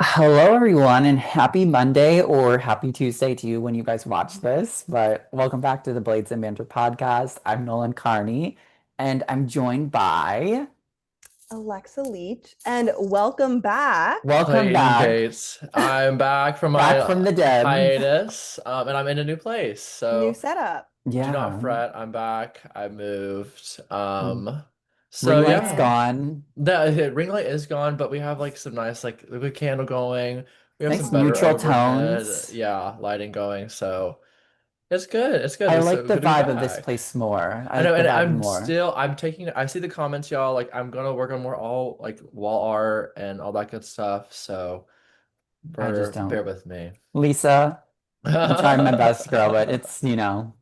Hello, everyone, and happy Monday or happy Tuesday to you when you guys watch this. But welcome back to the Blades and Banter podcast. I'm Nolan Carney, and I'm joined by Alexa Leach, and welcome back. welcome Clayton back, Gates. I'm back from my back from the dead. hiatus, and I'm in a new place. New So setup. do not Yeah, fret. I'm back. I moved. So ring light's yeah, gone. the ring light is gone, but we have like some nice like liquid candle going. We have some Nice better neutral overhead, tones. yeah, lighting going. So it's good. It's good. I It's like so the good to be vibe of this back. place more. I I like know, the and vibe more. I see the comments, y'all. Like, I'm gonna work on more all like wall art and all that good stuff. So I just bear don't. with me. Lisa, I'm trying my best, girl, but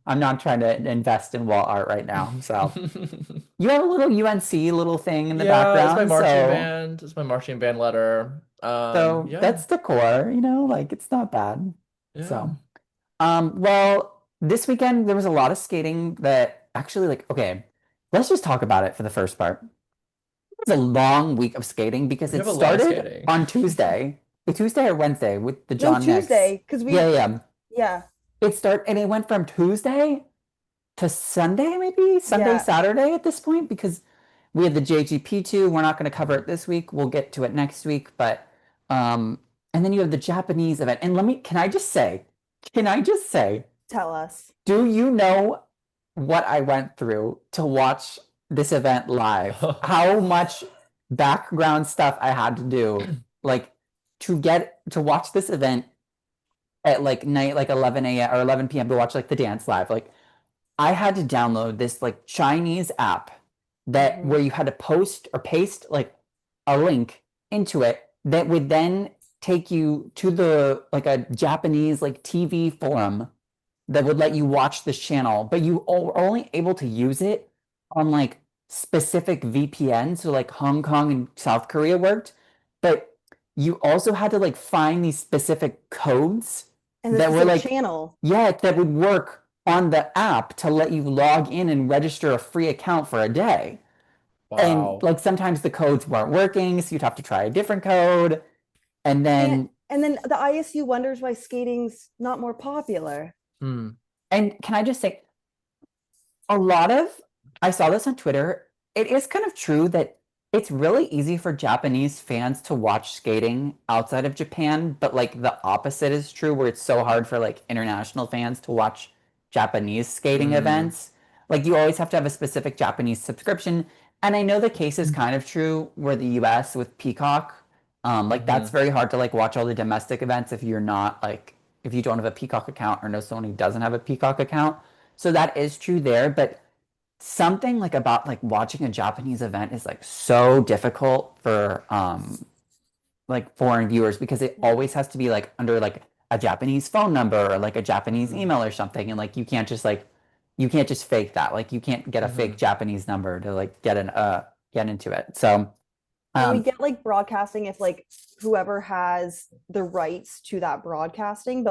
I'm not trying to invest in wall art right now. So. You have a little UNC little thing in the Yeah, it's my background, marching so band. It's my marching band letter. Yeah, that's the core, like it's not bad. yeah. So, well, this weekend there was a lot of skating that actually like okay, let's just talk about it for the first part. It was a long week of skating because We it have a lot of started skating. on Tuesday or Wednesday with the No, John Necks. Tuesday, because Yeah, we, yeah. yeah, And it went from Tuesday to Sunday, maybe Sunday, yeah. Saturday at this point, because we had the JGP2. We're not going to cover it this week. We'll get to it next week. But and then you have the Japanese event. And can I just say, Tell us. do you know what I went through to watch this event live? How much background stuff I had to do, like to get to watch this event at like night, like 11 a.m. or 11 p.m. to watch like the dance live. Like I had to download this like Chinese app that Hmm. where you had to post or paste like a link into it that would then take you to the like a Japanese like TV forum that would let you watch this channel, but you are only able to use it on like specific VPNs. So like Hong Kong and South Korea worked, but you also had to like find these specific codes And the that were specific like, channel. yeah, that would work on the app to let you log in and register a free account for a day. And Wow. like sometimes the codes weren't working, so you'd have to try a different code. And And then, and then the ISU wonders why skating's not more popular. Hmm. and can I just say, a lot of I saw this on Twitter. It is kind of true that it's really easy for Japanese fans to watch skating outside of Japan, but like the opposite is true where it's so hard for like international fans to watch Japanese skating Hmm. events. Like you always have to have a specific Japanese subscription. And I know the case is kind of true where the US with Peacock, like that's Hmm. very hard to like watch all the domestic events if you're not like if you don't have a Peacock account or know someone who doesn't have a Peacock account. So that is true there, but something like about like watching a Japanese event is like so difficult for like foreign viewers because it always has to be like under like a Japanese phone number or like a Japanese Hmm. email or something and like you can't just fake that. Like you can't get a fake Hmm. Japanese number to like get into it. So And we um get like broadcasting if like whoever has the rights to that broadcasting,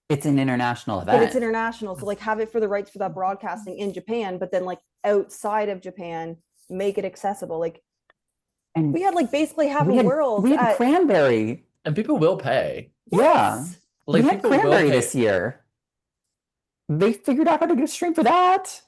it's an international but it's event. international. So like have it for the rights for that broadcasting in Japan, but then like outside of Japan, make it accessible. Like And we had like basically half we a had world we had at Cranberry. And people will pay. Yeah. yes. We Like had people will Cranberry pay. this year. They figured out how to get a stream for that.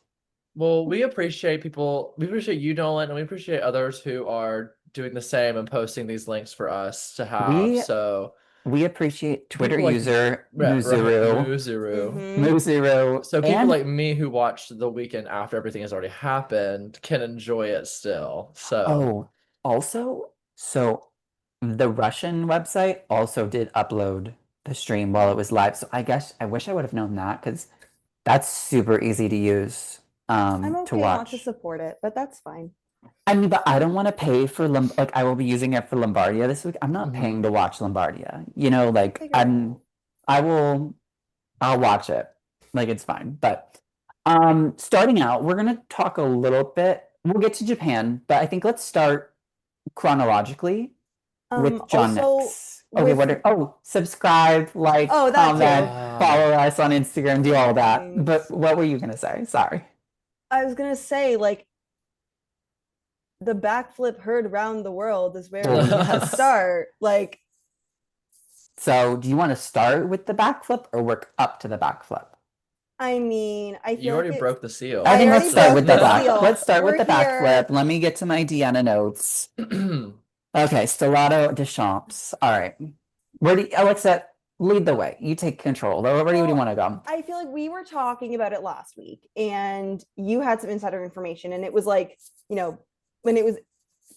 Well, we appreciate people. We appreciate you, Nolan, and we appreciate others who are doing the same and posting these links for us to have. We So we appreciate Twitter people like user right, Muzuru, Muzuru. Mm-hmm. Muzuru, So people and like me who watched the weekend after everything has already happened can enjoy it still. So oh, also, so the Russian website also did upload the stream while it was live. So I guess I wish I would have known that because that's super easy to use I'm to okay not to watch. support it, but that's fine. I mean, but I don't want to pay for like I will be using it for Lombardia this week. I'm not paying mhm. to watch Lombardia. Like Figure it out. I will I'll watch it. Like it's fine. But starting out, we're gonna talk a little bit. We'll get to Japan, but I think let's start chronologically with John Also Nex. Okay, with subscribe, like, oh that too. comment, Ah, follow us on Instagram, do all that. But Thanks. what were you gonna say? Sorry. I was gonna say like the backflip heard around the world is where we need to Yes. start. Like So do you want to start with the backflip or work up to the backflip? I mean, I You feel already like broke the seal. I think already let's start with the broke the back. seal. Let's start with We're the here. backflip. Let me get to my Deanna notes. Okay, Stellato, Deschamps. All right. Alexa, lead the way. You take control. Where do you Well, want to go? I feel like we were talking about it last week and you had some insider information and it was like, when it was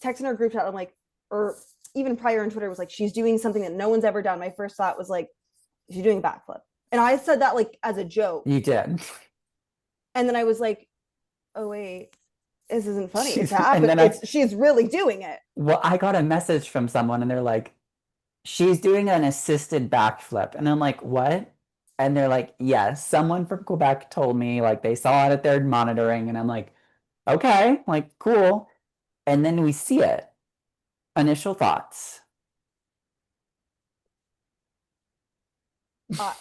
texting our group chat, I'm like, or even prior on Twitter was like, she's doing something that no one's ever done. My first thought was like, she's doing a backflip. And I said that like as a joke. You did. And then I was like, oh wait, this isn't funny. She's- It's happening. and then She's really doing it. Well, I got a message from someone and they're like, she's doing an assisted backflip. And I'm like, what? And they're like, yes, someone from Quebec told me, like, they saw it at their monitoring. And I'm like, okay, like, cool. And then we see it. Initial thoughts. I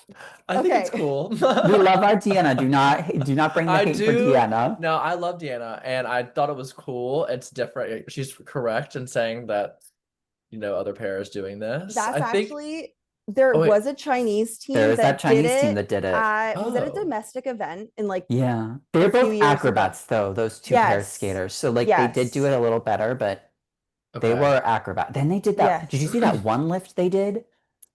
think it's Okay. cool. We love our Deanna. Do not bring the I hate for do. Deanna. No, I love Deanna, and I thought it was cool. It's different. She's correct in saying that, other pairs doing this. That's I think. actually there Oh, wait. was a Chinese team There is that did Chinese team it that did it. was at a Oh. domestic event in like Yeah. They're a few both years ago. acrobats, though, those two pair Yes. skaters. So, like, they did do Yes. it a little better, but they Okay. were acrobat. Then they did that. Yes. Did you see that one lift they did?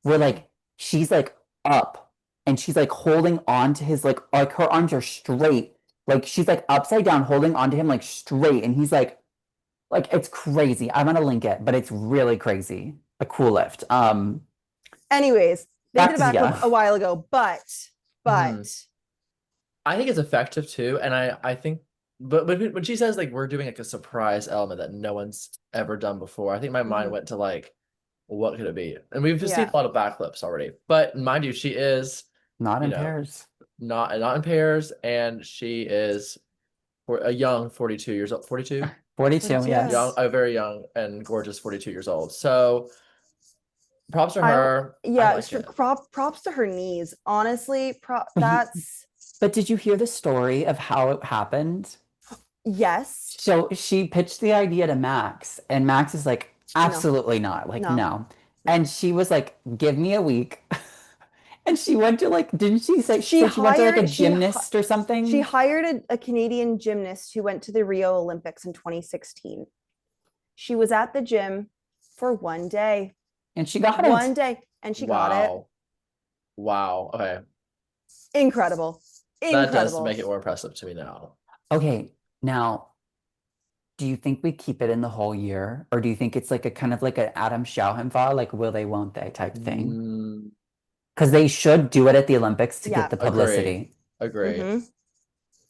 Where, like, she's, like, up and she's, like, holding on to his, like, her arms are straight. Like, she's, like, upside down, holding onto him, like, straight. And he's, like, it's crazy. I'm gonna link it, but it's really crazy. A cool lift. Anyways, they Back did a to backflip Deanna. a while ago, but I think it's effective too, and I think, but when she says like we're doing like a surprise element that no one's ever done before, I think my mind Mhm. went to like, what could it be? And we've just seen Yeah. a lot of backflips already. But mind you, she is Not in you know, pairs. not in pairs, and she is for a young 42 years old, 42, 42, 42. yes. young, a very young and gorgeous 42 years old. So props to I- her. I yeah, like it. props to her knees. Honestly, that's But did you hear the story of how it happened? yes. So she pitched the idea to Max, and Max is like, absolutely not. Like, No. no. And she was like, give me a week. And she went to like, didn't she say She said she went to like a hired- she hi- gymnast or something? She hired a Canadian gymnast who went to the Rio Olympics in 2016. She was at the gym for one day. And she got One it. day, and she got it. Wow. Okay. Incredible. That does make it more impressive to me now. Okay, now, do you think we keep it in the whole year? Or do you think it's like a kind of like an Adam Schauenfall, like will they, won't they type thing? Mm, Because they should do it at the Olympics to Yeah. get the publicity. agree. Mhm.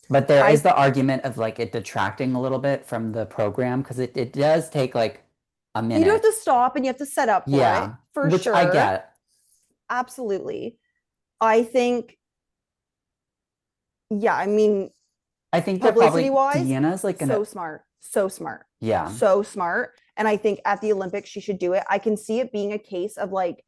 But there I- is the argument of like it detracting a little bit from the program because it does take like a minute. You do have to stop and you have to set up for Yeah, it, for which sure. I get. Absolutely. I think, yeah, I mean, I think that probably publicity-wise, Deanna's like gonna, so smart. So smart. yeah, So smart. And I think at the Olympics, she should do it. I can see it being a case of like,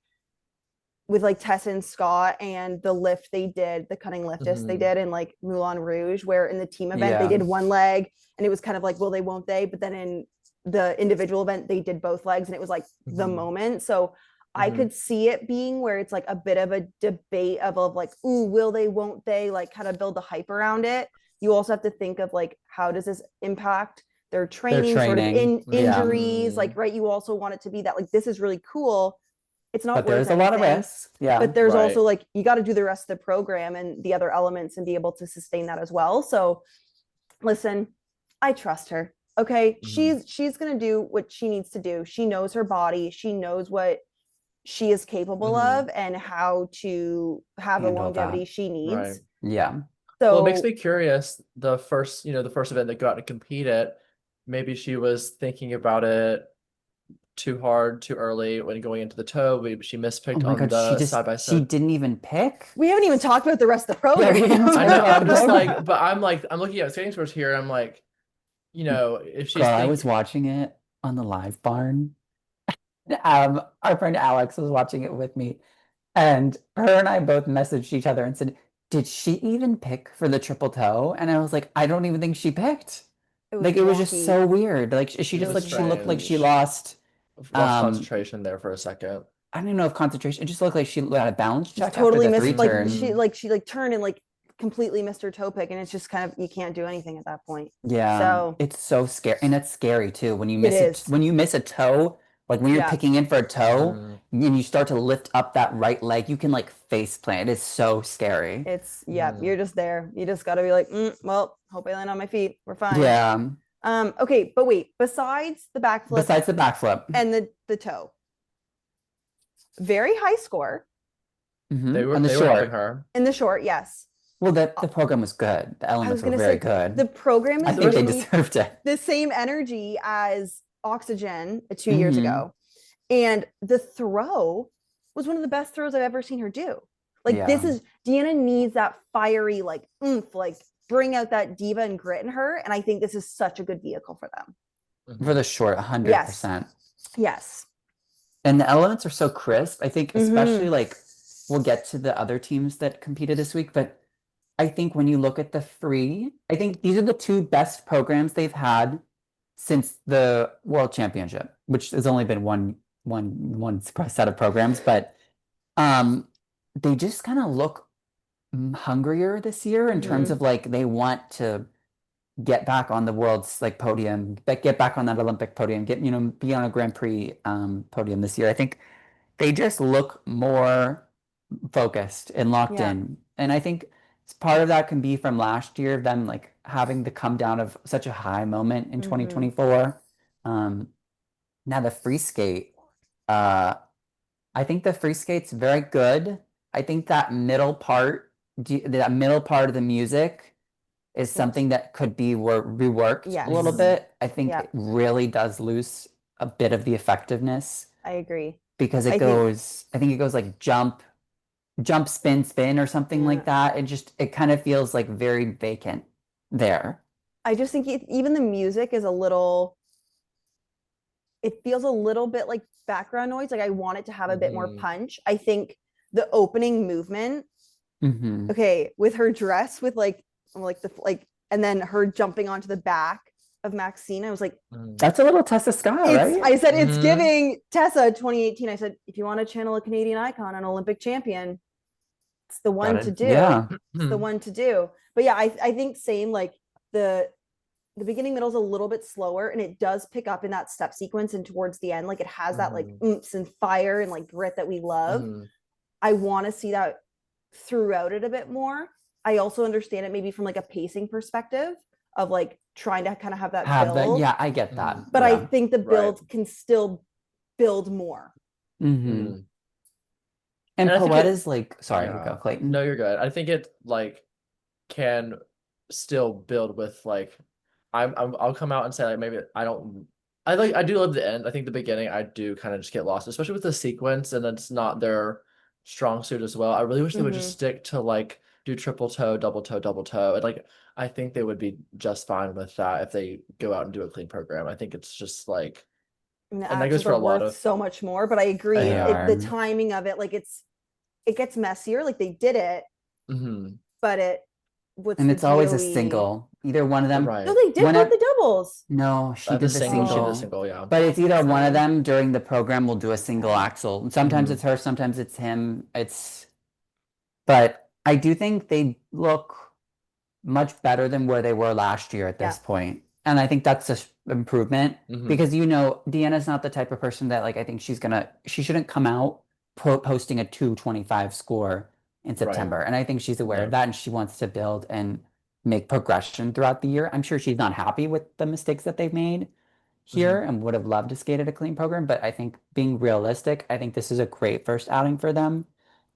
with like Tessa and Scott and the lift they did, the cutting lift they Mhm. did in like Moulin Rouge, where in the team event they Yeah. did one leg and it was kind of like, will they, won't they? But then in the individual event, they did both legs and it was like the Mhm. moment. So I Mhm. could see it being where it's like a bit of a debate of like, ooh, will they, won't they, like kind of build the hype around it. You also have to think of like, how does this impact their training, sort of training, yeah. injuries, like, right, you also want it to be that like, this is really cool. It's not but worth there's a lot of anything, risk. Yeah, but there's Right. also like, you got to do the rest of the program and the other elements and be able to sustain that as well. So listen, I trust her. Okay. Mhm. She's going to do what she needs to do. She knows her body. She knows what she is capable Mhm. of and how to have the Handle longevity that. she needs. Right. yeah. So Well, it makes me curious. The first event that got to compete it, maybe she was thinking about it too hard, too early when going into the toe. Maybe she Oh mispicked my on God, the she side by she side. didn't even pick. we haven't even talked about the rest of the program. we didn't I know. talk I'm just about like, but I'm looking at skating scores here. I'm like, if she's Girl, I was watching it on the live barn. Our friend Alex was watching it with me, and her and I both messaged each other and said, "Did she even pick for the triple toe?" And I was like, "I don't even think she picked." Like it was just wonky. so weird. Like she It just was like she looked like she strange. lost. lost concentration there for a second. I don't even know if concentration. It just looked like she had a balance check totally after the missed, three like turn. she turned and like completely missed her toe pick, and it's just kind of, you can't do anything at that point. Yeah, So it's so scary, and it's scary too when you it miss it. is. When you miss a toe, like when you're Yeah. picking in for a toe, Mm. and you start to lift up that right leg, you can like face plant. It is so scary. It's, yeah, Mm. you're just there. You just got to be like, well, hope I land on my feet. We're fine. Yeah. Okay, but wait, besides the backflip Besides the backflip, and the toe, very high score They were on the they were helping short. her. in the short. Yes. Well, the program was good. The I was elements were gonna very say good. the program I is think they giving me deserved it. the same energy as Oxygen 2 years Mhm. ago. And the throw was one of the best throws I've ever seen her do. Like this Yeah. is, Deanna needs that fiery, like oomph, like bring out that diva and grit in her. And I think this is such a good vehicle for them. For the short, 100%. Yes. And the elements are so crisp. I think especially Mhm. like we'll get to the other teams that competed this week, but I think when you look at the free, I think these are the two best programs they've had since the World Championship, which has only been one set of programs, but they just kind of look hungrier this year in terms Mhm. of like they want to get back on the world's like podium, get back on that Olympic podium, get be on a Grand Prix podium this year. I think they just look more focused and locked Yeah. in. And I think part of that can be from last year, them like having the come down of such a high moment in Mhm. 2024. Now the free skate, I think the free skate's very good. I think that middle part, that middle part of the music is something that could be reworked a little Yes. bit. I think Yeah. it really does lose a bit of the effectiveness I agree. because I it think- goes, I think it goes like jump, spin, spin, or something Yeah. like that. It kind of feels like very vacant there. I just think even the music is a little, it feels a little bit like background noise. Like I want it to have a bit more Mhm. punch. I think the opening movement, Mhm. okay, with her dress with like and then her jumping onto the back of Maxine, I was like, That's a little Tessa Scott, right? I said it's Mhm. giving Tessa 2018. I said, if you want to channel a Canadian icon, an Olympic champion, it's the one Got to it. do. Yeah. It's the one to do. But yeah, I think same, like the beginning middle is a little bit slower, and it does pick up in that step sequence and towards the end, like it has that like oomph and fire and like grit that we love. I want to see that throughout it a bit more. I also understand it maybe from like a pacing perspective of like trying to kind of have that build. Yeah, I get that. But I Yeah. think the build can still build more. And And I think Poet it- is like, sorry, you go, Clayton. No, you're good. I think it like can still build with like I'll come out and say like maybe I do love the end. I think the beginning I do kind of just get lost, especially with the sequence, and it's not their strong suit as well. I really wish they would just stick to like do triple toe, double toe, double toe. And like I think they would be just fine with that if they go out and do a clean program. I think it's just like And the and that goes actions for are a lot worth of so much more. But I agree, They the are. timing of it, like it gets messier. Like they did it, but And it's always a single. Either one of them. Right. No, they did both the doubles. No, she did The the single, she did single. the single, yeah. But it's either one of Same. them during the program will do a single axle. Sometimes Mhm. it's her, sometimes it's him. But I do think they look much better than where they were last year at this point. And I think that's an improvement because Deanna's not the type of person that like I think she shouldn't come out posting a 225 score in September. And I think she's aware of that and she wants to build and make progression throughout the year. I'm sure she's not happy with the mistakes that they've made here and would have loved to skate at a clean program. But I think being realistic, I think this is a great first outing for them.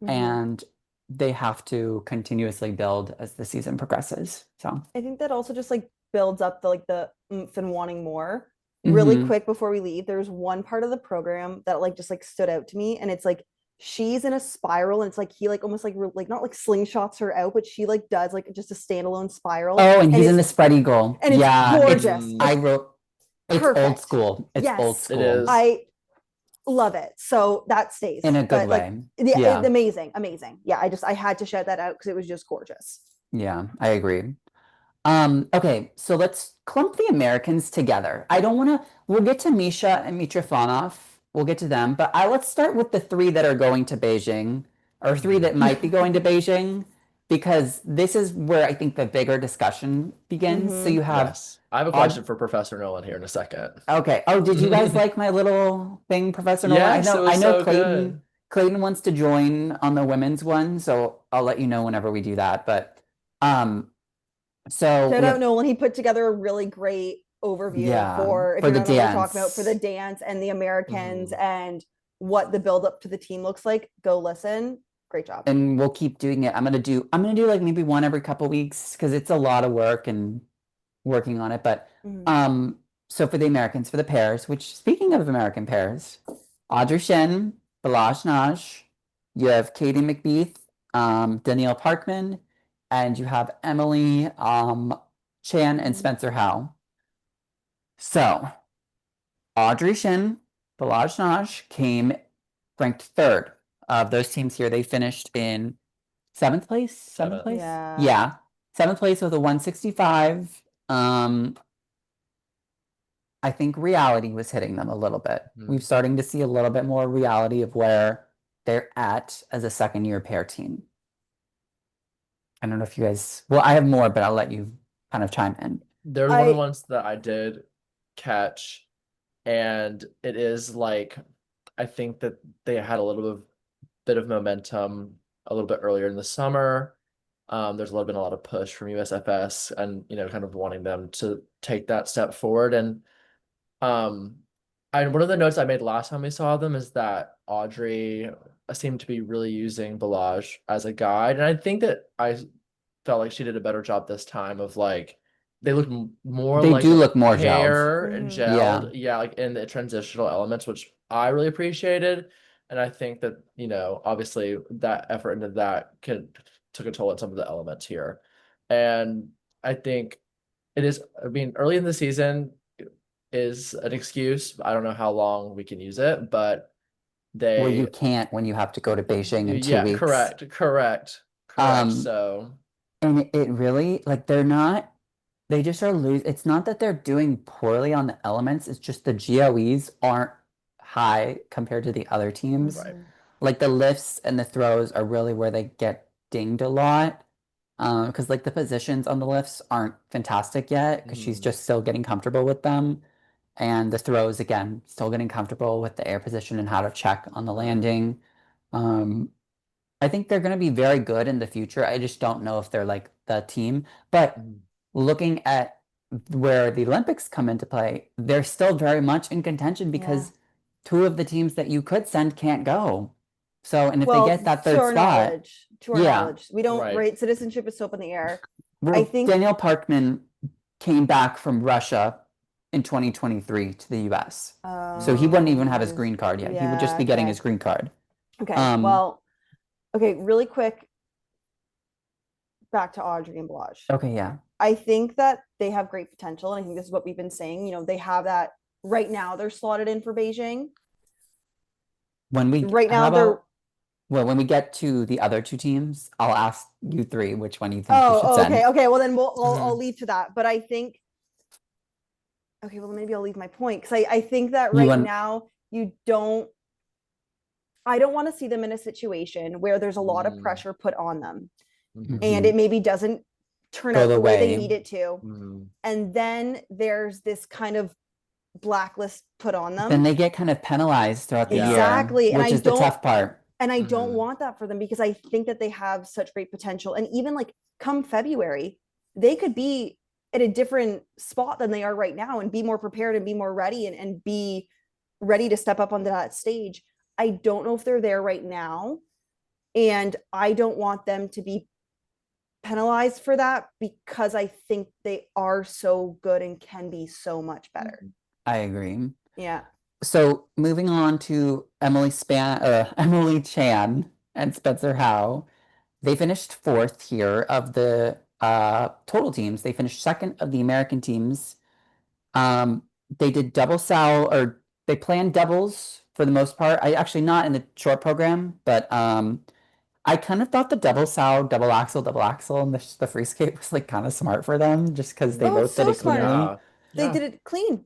And they have to continuously build as the season progresses. So I think that also just like builds up the oomph and wanting more. Really quick before we leave, there's one part of the program that like just like stood out to me, and it's like she's in a spiral, and it's like he like almost like not like slingshots her out, but she like does like just a standalone spiral. Oh, and he's in the spread eagle. And it's gorgeous. It's perfect. old school. It's Yes, old school. It is. I love it. So that stays In a good way. Yeah. Amazing. Yeah, I had to shout that out because it was just gorgeous. Yeah, I agree. Okay, so let's clump the Americans together. We'll get to Misha and Mitrofanov we'll get to them. But let's start with the three that are going to Beijing, or three that might be going to Beijing, because this is where I think the bigger discussion begins. So you have Yes. I have a Aud- question for Professor Nolan here in a second. Okay. Oh, did you guys like my little thing, Professor Nolan? Yes, it was I know so good. Clayton wants to join on the women's one, so I'll let you know whenever we do that. But so Shout we out have, Nolan. He put together a really great overview yeah, for, if for you the remember, we're talking about for the dance. dance and the Americans Mhm. and what the build up to the team looks like. Go listen. Great job. And we'll keep doing it. I'm gonna do like maybe one every couple weeks because it's a lot of work and working on it. But Mhm. so for the Americans, for the pairs, which speaking of American pairs, Audrey Shen, Balazs Naj, you have Katie McBeath, Danielle Parkman, and you have Emily Chan and Mhm. Spencer Howe. So Audrey Shen, Balazs Naj came ranked third of those teams here. They finished in seventh place. Seventh Seventh. place. Yeah. Yeah, seventh place with a 165. I think reality was hitting them a little bit. We're starting to see a little bit more reality of where they're at as a second year pair team. I don't know if you guys, well, I have more, but I'll let you kind of chime in. They're one of the ones that I did catch, and it is like I think that they had a little bit of momentum a little bit earlier in the summer. There's been a lot of push from USFS and kind of wanting them to take that step forward. And one of the notes I made last time we saw them is that Audrey seemed to be really using Balazs as a guide, and I think that I felt like she did a better job this time of like they look more They like do a look more gelled. pair and Mhm. Yeah. gelled, yeah, like in the transitional elements, which I really appreciated. And I think that obviously that effort into that took a toll at some of the elements here. And I think it is, I mean, early in the season is an excuse. I don't know how long we can use it, but Well, you they, can't when you have to go to Beijing in 2 yeah, weeks. correct. Um, So, and it really, like, they just are losing. It's not that they're doing poorly on the elements, it's just the GOEs aren't high compared to the other teams. right. Like the lifts and the throws are really where they get dinged a lot. Because like the positions on the lifts aren't fantastic yet, because she's just still getting comfortable with them. And the throws, again, still getting comfortable with the air position and how to check on the landing. Um, I think they're going to be very good in the future. I just don't know if they're like the team. But looking at where the Olympics come into play, they're still very much in contention because two of the teams that you could send can't go. So, and if they get that to third our spot, knowledge, to our yeah. knowledge, we don't Right. rate citizenship is so up in the air. Well, I think Danielle Parkman came back from Russia in 2023 to the US. So he wouldn't even have his green card yet. He would just be getting his green card. Okay. Well, okay, really quick, back to Audrey and Balazs. Okay, yeah. I think that they have great potential, and I think this is what we've been saying. They have that right now. They're slotted in for Beijing. When we Right now they're well, when we get to the other two teams, I'll ask you three which one you think we should oh, send. okay. Well, then I'll leave to that. But I think, okay, well, maybe I'll leave my point because I think that now I don't want to see them in a situation where there's a lot of pressure put on them and it maybe doesn't turn out the way they need it to. And then there's this kind of blacklist put on them. Then they get kind of penalized throughout the Exactly. year, which is the tough part. And I don't want that for them because I think that they have such great potential. And even like come February, they could be at a different spot than they are right now and be more prepared and be more ready and be ready to step up onto that stage. I don't know if they're there right now. And I don't want them to be penalized for that because I think they are so good and can be so much better. I agree. Yeah. So moving on to Emily Chan and Spencer Howe, they finished fourth here of the total teams. They finished second of the American teams. They did double sow, or they planned doubles for the most part. I actually not in the short program, but I kind of thought the double sow, double axel, and the free skate was like kind of smart for them, just because they both did it cleanly. They did it clean.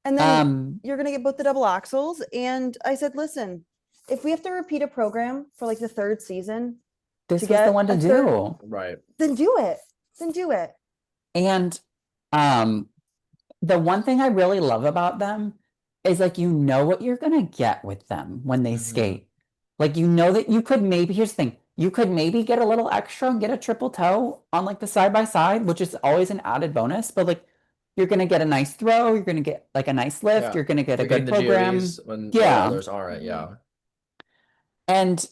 And then Um, you're gonna get both the double axels. And I said, listen, if we have to repeat a program for like the third season this to was the get one to a third, do. Right. then do it. Then do it. And the one thing I really love about them is like you know what you're gonna get with them when they Mhm. skate. Like you know that you could maybe, here's the thing, you could maybe get a little extra and get a triple toe on like the side by side, which is always an added bonus, but like you're gonna get a nice throw, you're gonna get like a nice lift, Yeah. you're gonna get a You're getting good the program. GOEs when Yeah. others aren't. Mhm. Yeah. And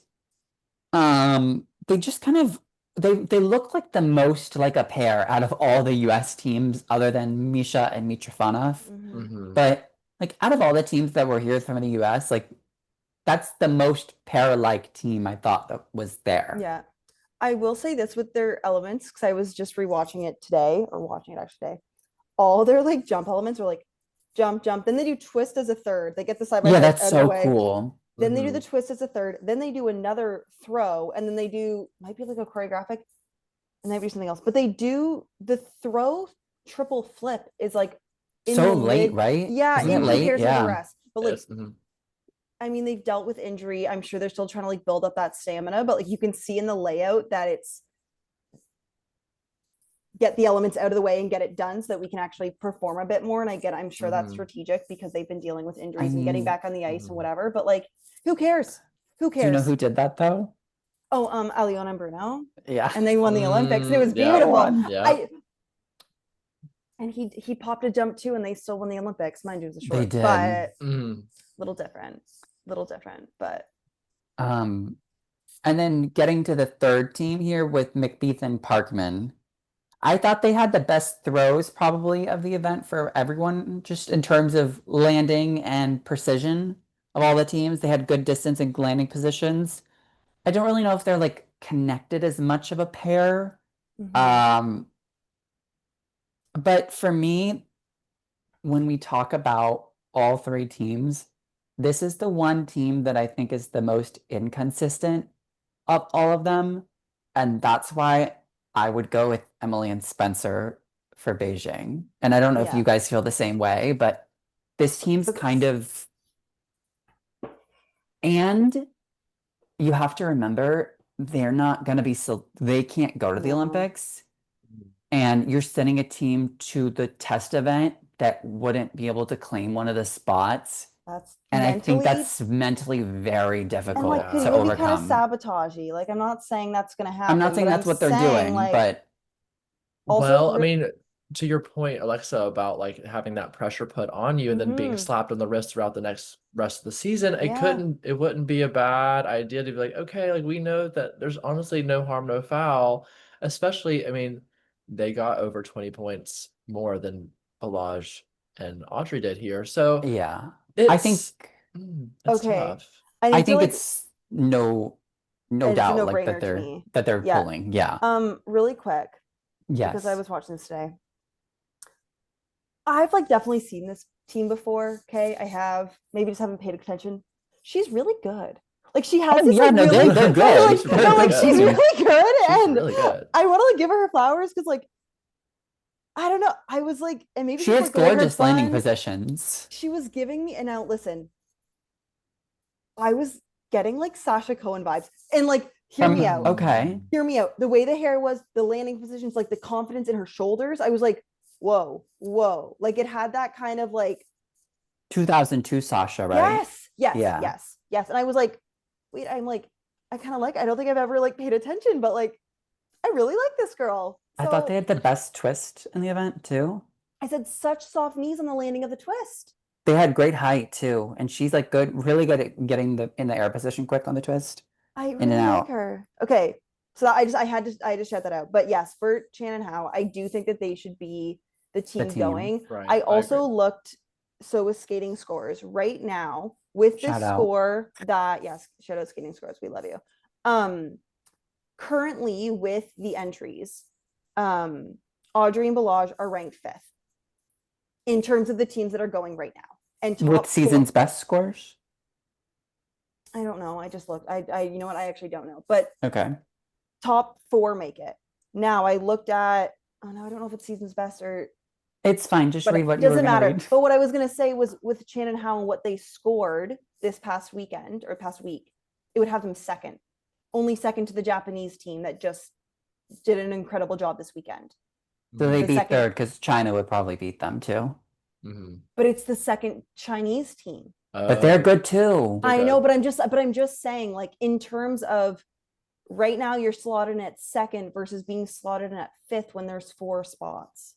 they just kind of they look like the most like a pair out of all the US teams other than Misha and Mitrofanov. Mhm. Mhm. But like out of all the teams that were here from the US, like that's the most pair-like team I thought that was there. Yeah. I will say this with their elements, because I was just rewatching it today, or watching it actually today. All their like jump elements are like jump, jump. Then they do twist as a third. They get the side by Yeah, side that's out of the so way. cool. Then they do the Mhm. twist as a third. Then they do another throw, and then they do might be like a choreographic, and they do something else. But they do the throw triple flip is like in So the late, mid, right? yeah, Isn't in it late? comparison to the Yeah. rest. But like, Yes. Mhm. I mean, they've dealt with injury. I'm sure they're still trying to like build up that stamina, but like you can see in the layout that it's get the elements out of the way and get it done so that we can actually perform a bit more. And I'm sure that's Mhm. strategic because they've been dealing with I injuries and getting mean, back on the ice and Mhm. whatever. But like, who cares? Who do you know cares? who did that though? Oh, Aliona and Bruno, Yeah. and they won the Olympics, and it was Yeah. beautiful. won. Yeah. And he popped a jump too, and they still won the Olympics. Mind you, it was a They short, did. but Mhm. little different, but And then getting to the third team here with McBeath and Parkman. I thought they had the best throws probably of the event for everyone, just in terms of landing and precision of all the teams. They had good distance and landing positions. I don't really know if they're like connected as much of a pair. mhm. But for me, when we talk about all three teams, this is the one team that I think is the most inconsistent of all of them. And that's why I would go with Emily and Spencer for Beijing. And I don't know if Yeah. you guys feel the same way, but this team's But- kind of, and you have to remember they're not going to be so they can't go to the No. Olympics, and you're sending a team to the test event that wouldn't be able to claim one of the spots. That's And I think mentally, that's mentally very and difficult like could to really be kind of overcome. sabotagey. Like I'm not saying that's gonna happen. I'm not saying but that's I'm what they're saying, doing, like, but also Well, I re- mean, to your point, Alexa, about like having that pressure put on you and then being Mhm. slapped on the wrist throughout the rest of the season, Yeah. it wouldn't be a bad idea to be like, okay, like we know that there's honestly no harm, no foul. Especially, I mean, they got over 20 points more than Balaj and Audrey did here. So yeah. I think it's Okay. tough. I I need to think like it's no it's a doubt like no-brainer to me. that they're Yeah. pulling. Yeah. Really quick, because I Yes. was watching this today. I've like definitely seen this team before. Okay, I have maybe just haven't paid attention. She's really good. Like she has Oh, this yeah, like no, really they're no, good. like, She's no, really like good. she's really good, She's and really good. I want to like give her flowers because like I don't know. I was like, and maybe She just has like the way her gorgeous landing fun, positions. she was giving me. And now listen, I was getting like Sasha Cohen vibes, and like hear me out. Okay. Hear me out. The way the hair was, the landing positions, like the confidence in her shoulders. I was like, whoa, whoa. Like it had that kind of like 2002 Sasha, right? yes, Yeah. yes. And I was like, wait, I'm like, I kind of like, I don't think I've ever like paid attention, but like, I really like this girl. I thought So they had the best twist in the event too. I said such soft knees on the landing of the twist. They had great height too, and she's like really good at getting in the air position quick on the twist. I In and really like out. her. Okay. So I had to shout that out. But yes, for Chan and Hao, I do think that they should be the team team. going. Right, I I also agree. looked, so with skating scores right now with the Shout out. score that, yes, shout out skating scores. We love you. Currently with the entries, Audrey and Balaj are ranked 5th in terms of the teams that are going right now. And top With season's four, best scores? I don't know. I just looked. I you know what? I actually don't know. But Okay. top 4 make it. Now I looked at, oh no, I don't know if it's season's best or It's fine. Just But read it what you were doesn't going to matter. read. But what I was gonna say was with Chan and Hao and what they scored this past weekend or past week, it would have them second, only second to the Japanese team that just did an incredible job this weekend. So they The beat second- third because China would probably beat them too. Mhm. But it's the second Chinese team. But they're Oh, good too. They're I know, good. but I'm just saying, like, in terms of right now, you're slotted in at second versus being slotted in at fifth when there's 4 spots.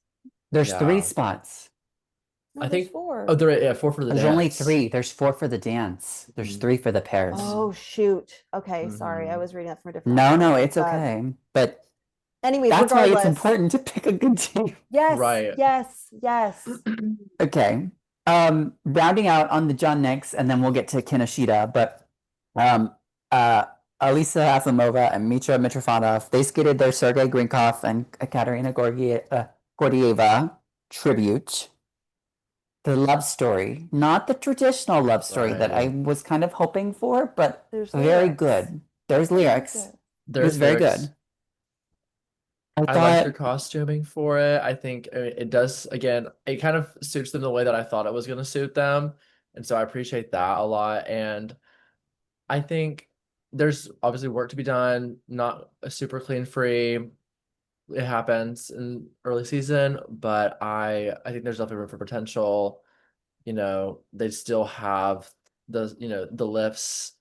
There's 3 Yeah. spots. No, I there's think. 4. Oh, there. Yeah, 4 for the There's only dance. 3. There's 4 for the dance. There's Mhm. 3 for the pairs. Oh shoot. Okay, sorry. I Mhm. was reading that from a different No, article. no, My it's bad. okay. But Anyways, that's why regardless. it's important to pick a good team. Yes, Right. yes, yes. Okay. Rounding out on the John Nicks, and then we'll get to Kinoshita, but Alisa Asimova and Mitra Mitrofanov, they skated their Sergei Grinkov and Katerina Gordieva tribute. The love story, not the traditional love story that I Right. was kind of hoping for, but There's very lyrics. good. There's lyrics. Good. It was There's very lyrics. good. I I like thought their costuming for it. I think it does, again, it kind of suits them the way that I thought it was going to suit them. And so I appreciate that a lot. And I think there's obviously work to be done, not a super clean free. It happens in early season, but I think there's definitely room for potential. They still have the lifts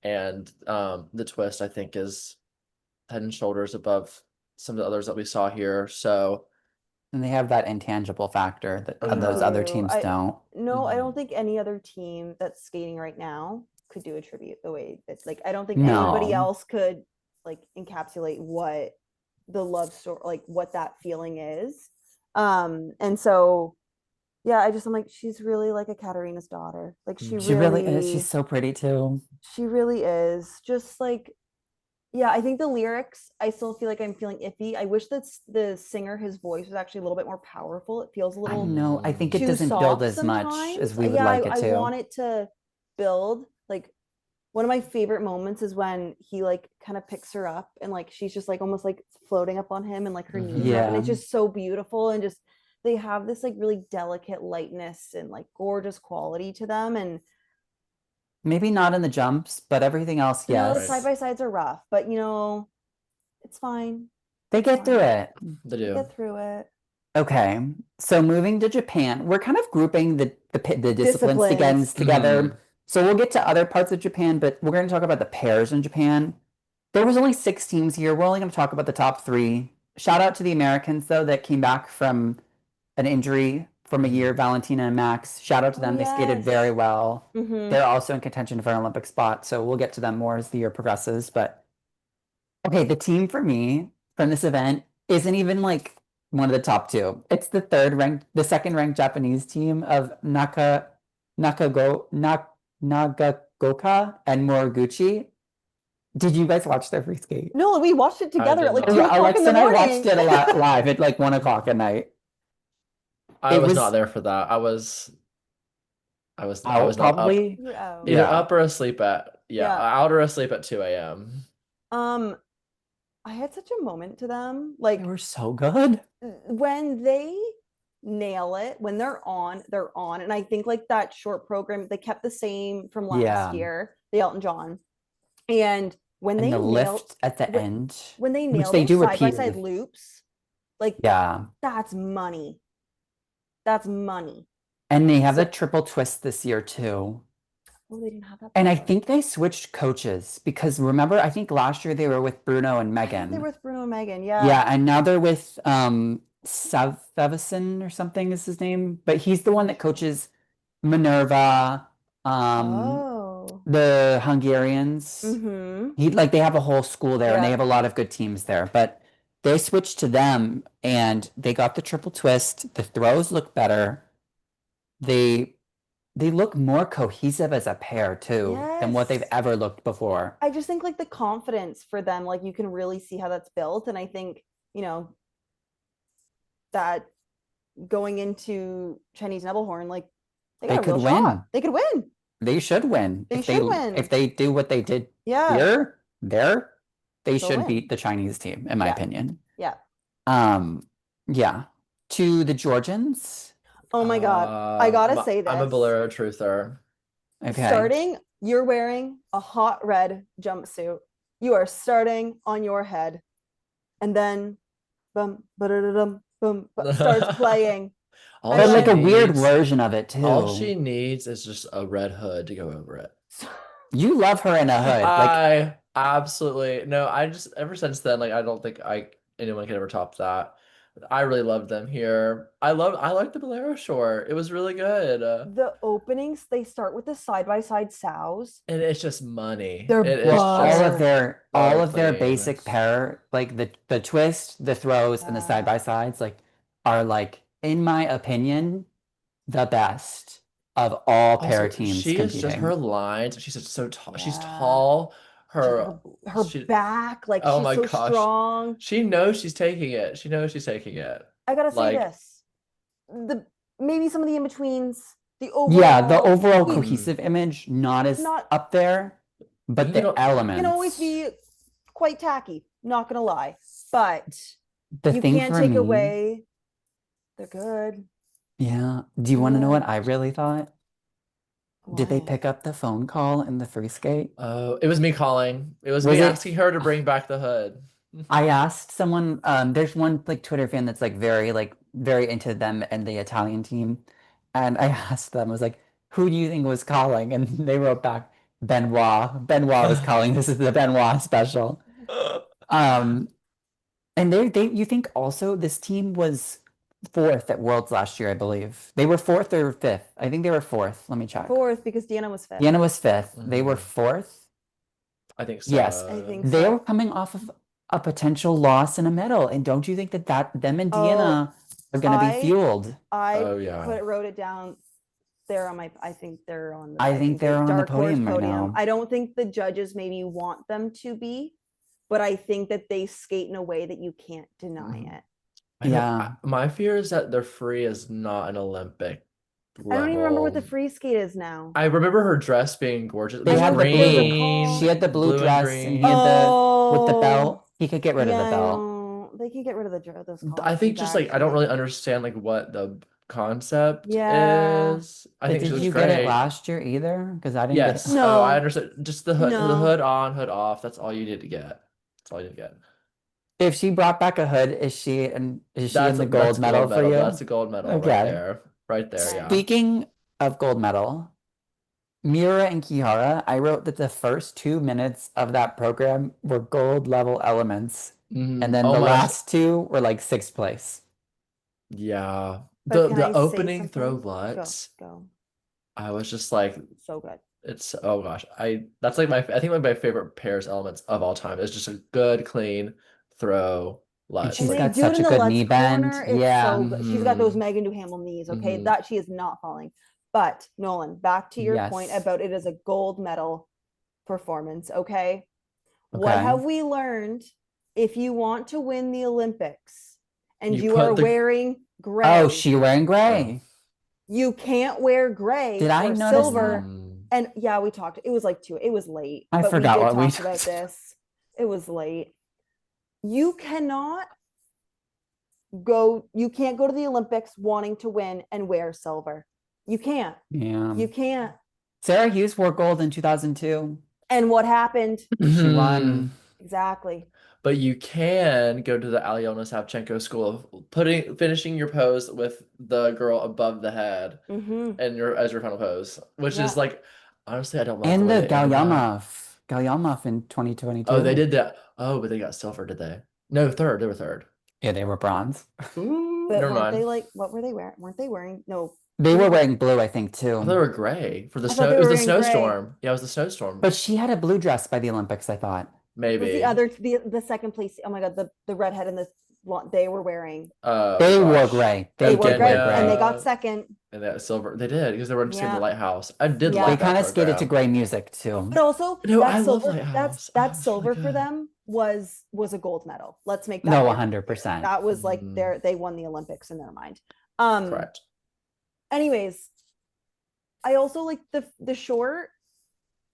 and the twist, I think, is head and shoulders above some of the others that we saw here. So and they have that intangible factor that They those other do. teams don't. No, I don't Mhm. think any other team that's skating right now could do a tribute the way that, like, I don't think anybody No. else could like encapsulate what the love story, like what that feeling is. And so yeah, I'm like, she's really like a Katerina's daughter. Like she She really is. really She's so pretty too. she really is. Just like, yeah, I think the lyrics, I still feel like I'm feeling iffy. I wish that the singer, his voice was actually a little bit more powerful. It feels a I little know. I think it too doesn't build soft as much sometimes. as we would Yeah, like it I to. want it to build. Like, one of my favorite moments is when he like kind of picks her up and like she's just like almost like floating up on him and like her knees are up, and it's Yeah. just so beautiful, and just they have this like really delicate lightness and like gorgeous quality to them. And Maybe not in the jumps, but everything else, the yes. side by sides are rough, but it's fine. They get through it. They We do. get through it. Okay. So moving to Japan, we're kind of grouping the disciplines Disciplines. together. Mhm. So we'll get to other parts of Japan, but we're going to talk about the pairs in Japan. There was only 6 teams here. We're only going to talk about the top 3. Shout out to the Americans, though, that came back from an injury from a year, Valentina and Max. Shout out to Oh, them. They skated yes. very well. Mhm. They're also in contention for an Olympic spot, so we'll get to them more as the year progresses. But okay, the team for me from this event isn't even like one of the top 2. It's the second ranked Japanese team of Nagagoka and Moriguchi. Did you guys watch their free skate? No, we watched it together did at like not. 2 o'clock Alexa in the and I morning. watched it a lot live at like 1 o'clock at night. I It was was not there for that. I was out not up. probably. You out. Either Yeah. up or asleep at Yeah. out or asleep at 2 a.m. I had such a moment to them. They Like were so good. when they nail it, when they're on, they're on. And I think like that short program, they kept the same from last Yeah. year, the Elton John. And when And they the nailed lift at the end, when they which nail they those do side by side repeatedly. loops, like Yeah. that's money. That's money. And they have So- the triple twist this year too. Oh, they didn't have that. And I before. think they switched coaches because remember, I think last year they were with Bruno and I think Megan. they were with Bruno and Megan. Yeah. Yeah, and now they're with Savevison or something is his name, but he's the one that coaches Minerva, Oh. the Hungarians. Mm-hmm. They have a whole school there and they Yeah. have a lot of good teams there, but they switched to them and they got the triple twist. The throws look better. They look more cohesive as a pair too than what they've Yes. ever looked before. I just think like the confidence for them, like you can really see how that's built. And I think, that going into Chinese Nebelhorn, like they got a could real shot. win. They could win. They should win. They should win. If they do what they did Yeah. here, they They'll should win. beat the Chinese team, in my Yeah. opinion. Yeah. Yeah. to the Georgians. Oh my God. I gotta say I'm a this. Bolero truther. Okay. Starting, you're wearing a hot red jumpsuit. You are starting on your head. And then bum, ba-da-da-dum, boom, starts playing. All And But she like a weird needs- version of it too. All she needs is just a red hood to go over it. You love her in a hood. Like I absolutely no. I just ever since then, like I don't think anyone can ever top that. I really loved them here. I liked the Bolero short. It was really good. The openings, they start with the side-by-side sows. And it's just money. They're It is well, butter. all just of their clean. basic pair, like the twist, the throws, and the side by sides, like are like, in my opinion, the best of all pair Also, teams she is just competing. her lines. She's just so tall. She's Yeah. tall. Her she- back, like Oh she's my so gosh. strong. She knows she's taking it. She knows she's taking it. I gotta say Like- this. Maybe some of the in-betweens, the overall. Yeah, the overall you cohesive image not as Not- up there, but You the can- elements can always be quite tacky, not gonna lie. But the you thing can't for take me. away they're good. Yeah. Do you want to know what Yeah. I really thought? Did they What? pick up the phone call in the free skate? Oh, it was me calling. It was Was me it- asking her to bring back the hood. I asked someone, there's one like Twitter fan that's like very into them and the Italian team. And I asked them, I was like, who do you think was calling? And they wrote back, Benoit. Benoit was calling. This is the Benoit special. And they you think also this team was fourth at Worlds last year, I believe. They were fourth or fifth. I think they were fourth. Let me check. Fourth, because Deanna was fifth. Deanna was fifth. They were Mhm. fourth. I think so. Yes, I think They so. were coming off of a potential loss in a medal. And don't you think that them and Deanna are going to be I- fueled? I Oh, yeah. wrote it down. They're on my. I think they're on. I think they're on the dark horse podium right now. I don't think the judges maybe want them to be, but I think that they skate in a way that you can't deny Mhm. it. I know- Yeah. my fear is that their free is not an Olympic I don't even remember what the level. free skate is now. I remember her dress being gorgeous. They It was had the green, blue. She had the blue and dress, and he green. had the with the Oh, belt. He could get rid of yeah, the I belt. know. They can get rid of those. I think costumes, just like I don't actually. really understand like what the concept Yeah. is. I But think she did looks you get it great. last year either? Because I didn't Yes. get it. No. Oh, I understand. Just the hood, the No. hood on, hood off. That's all you need to get. That's all you need to get. If she brought back a hood, is she in the That's gold medal for you? That's a gold medal Okay. right there. Right there, yeah. Speaking of gold medal, Miura and Kihara, I wrote that the first 2 minutes of that program were gold level elements, Mhm. and then Oh the my gosh. last two were like sixth place. Yeah. But can I The say opening throw something? lutz, Go. I was just like, So good. it's oh gosh. That's like I think like my favorite pairs elements of all time is just a good, clean throw lutz. she's And got they do it such in a the good Let's knee bend. corner. It's Yeah. so good. She's got those Mhm. Megan Duhamel knees. Okay, Mhm. that she is not falling. But Nolan, back to your point Yes. about it as a gold medal performance. Okay, what Okay. have we learned? If you want to win the Olympics and You you put are the- wearing gray, Oh, she wearing gray. you can't wear gray Did I or notice silver. that? And yeah, we talked. It was like it was late. I but forgot we what did we talk about talked this. It was late. You cannot go. You can't go to the Olympics wanting to win and wear silver. You can't. Yeah. You can't. Sarah Hughes wore gold in 2002. And what happened? She won. Exactly. But you can go to the Alyona Savchenko school of finishing your pose with the girl above the head Hmm. and as your final pose, which Yeah. is like honestly I don't love And way the they ended that. Galyamov in 2022. Oh, they did that. Oh, but they got silver, did they? No, third. They were third. Yeah, they were bronze. Ooh, But never weren't they mind. like? What were they wearing? Weren't they wearing? No. They were wearing blue, I think, I thought they too. were gray for the I thought snow. they It was were the wearing gray. snowstorm. Yeah, it was the snowstorm. But she had a blue dress by the Olympics, I thought. It was Maybe. the second place. Oh my god, the redhead and the they were wearing. They wore gosh. gray. They They were did gray, wear and they gray. got second. And that silver. They did because they were just in Yeah. the lighthouse. I did Yeah. They like that kind of skated to program. gray music, too. But also, No, that I love silver, Lighthouse. Oh, that it's silver really for good. them was a gold medal. Let's make that No, very 100%. clear. That was like Mm. they won the Olympics in their mind. Correct. Anyways, I also like the short.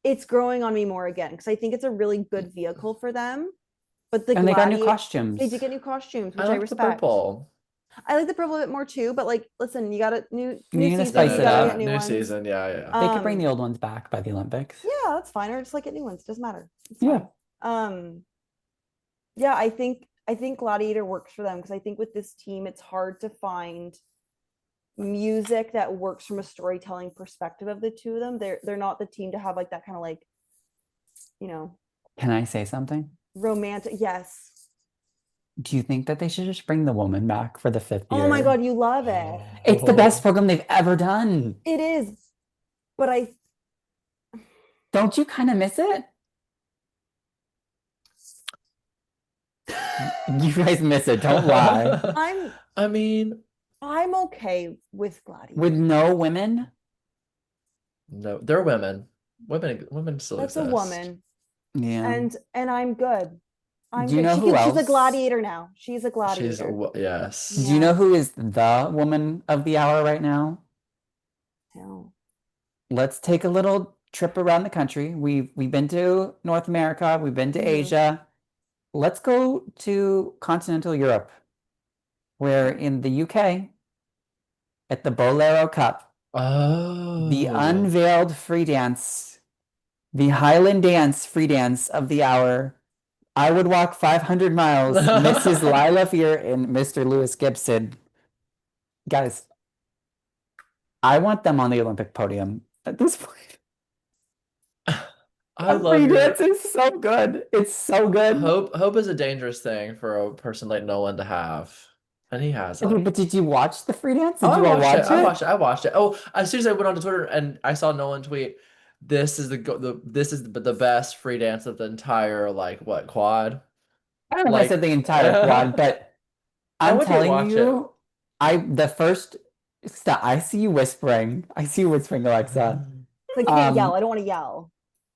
It's growing on me more again because I think it's a really good vehicle for them. But the And they got new gladiator- costumes. They did get new costumes, which I I like the respect. purple. I like the purple a bit more too, but like, listen, you got a new need to season, spice you it gotta up. get new New ones. season, yeah. They could bring the Um, old ones back by the Olympics. Yeah, that's fine. Or just like get new ones. Doesn't matter. It's Yeah. fine. Yeah, I think Gladiator works for them because I think with this team, it's hard to find music that works from a storytelling perspective of the two of them. They're not the team to have like that kind of like, you know, Can I say something? romantic. Yes. Do you think that they should just bring the woman back for the 5th year? Oh my God, you love it. It's the best program they've ever done. It is, but I Don't you kind of miss it? You guys miss it. Don't lie. I mean, I'm okay with Gladiator. With no women? no, they're women. Women still That's exist. a woman, Yeah. and I'm good. Do you know who She's a else? gladiator now. She's a gladiator. Yes. Do you know who is the woman of the hour right now? No. Let's take a little trip around the country. We've been to North America, we've been to Mhm. Asia. Let's go to continental Europe, where in the UK, at the Bolero Cup, the Oh. unveiled free dance, the Highland dance free dance of the hour. I would walk 500 miles, Mrs. Lilah Fear and Mr. Lewis Gibson. Guys, I want them on the Olympic podium at this point. I The love free your dance is so good. It's so good. hope is a dangerous thing for a person like Nolan to have. And he has Okay, it. but did you watch the free dance? Did Oh, you all watch it? I watched it. Oh, as soon as I went onto Twitter and I saw Nolan tweet, this is the best free dance of the entire like what quad. I don't know if I Like said the entire quad, but I I'm went to telling watch you, the first stop. I see you whispering. I see you whispering, Alexa. I can't yell. I don't want to yell.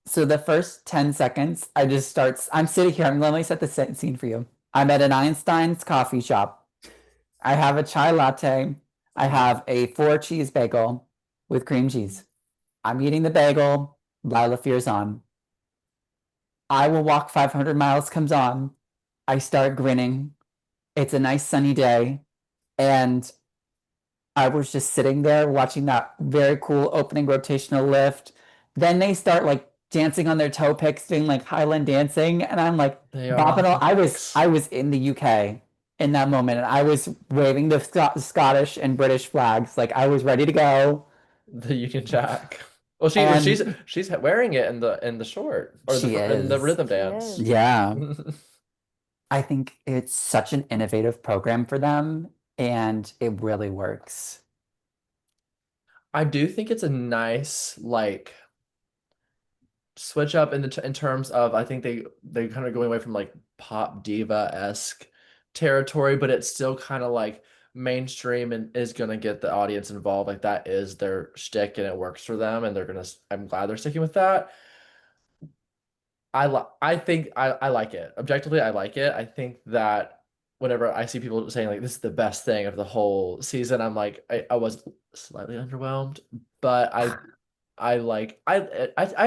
So the first 10 seconds, I'm sitting here. Let me set the scene for you. I'm at an Einstein's coffee shop. I have a chai latte. I have a 4-cheese bagel with cream cheese. I'm eating the bagel. Lilah Fear's on. I Will Walk 500 Miles comes on. I start grinning. It's a nice sunny day. And I was just sitting there watching that very cool opening rotational lift. Then they start like dancing on their toe picks, doing like Highland dancing, and I'm like They bopping. are. I was in the UK in that moment, and I was waving the Scottish and British flags, like I was ready to go. The Union Jack. Well, And she's wearing it in the short or she in the is. rhythm She dance. is. Yeah, I think it's such an innovative program for them, and it really works. I do think it's a nice like switch up in terms of I think they kind of going away from like pop diva-esque territory, but it's still kind of like mainstream and is gonna get the audience involved. Like that is their shtick and it works for them, and I'm glad they're sticking with that. I think I like it. Objectively, I like it. I think that whenever I see people saying like this is the best thing of the whole season, I'm like I was slightly underwhelmed, but I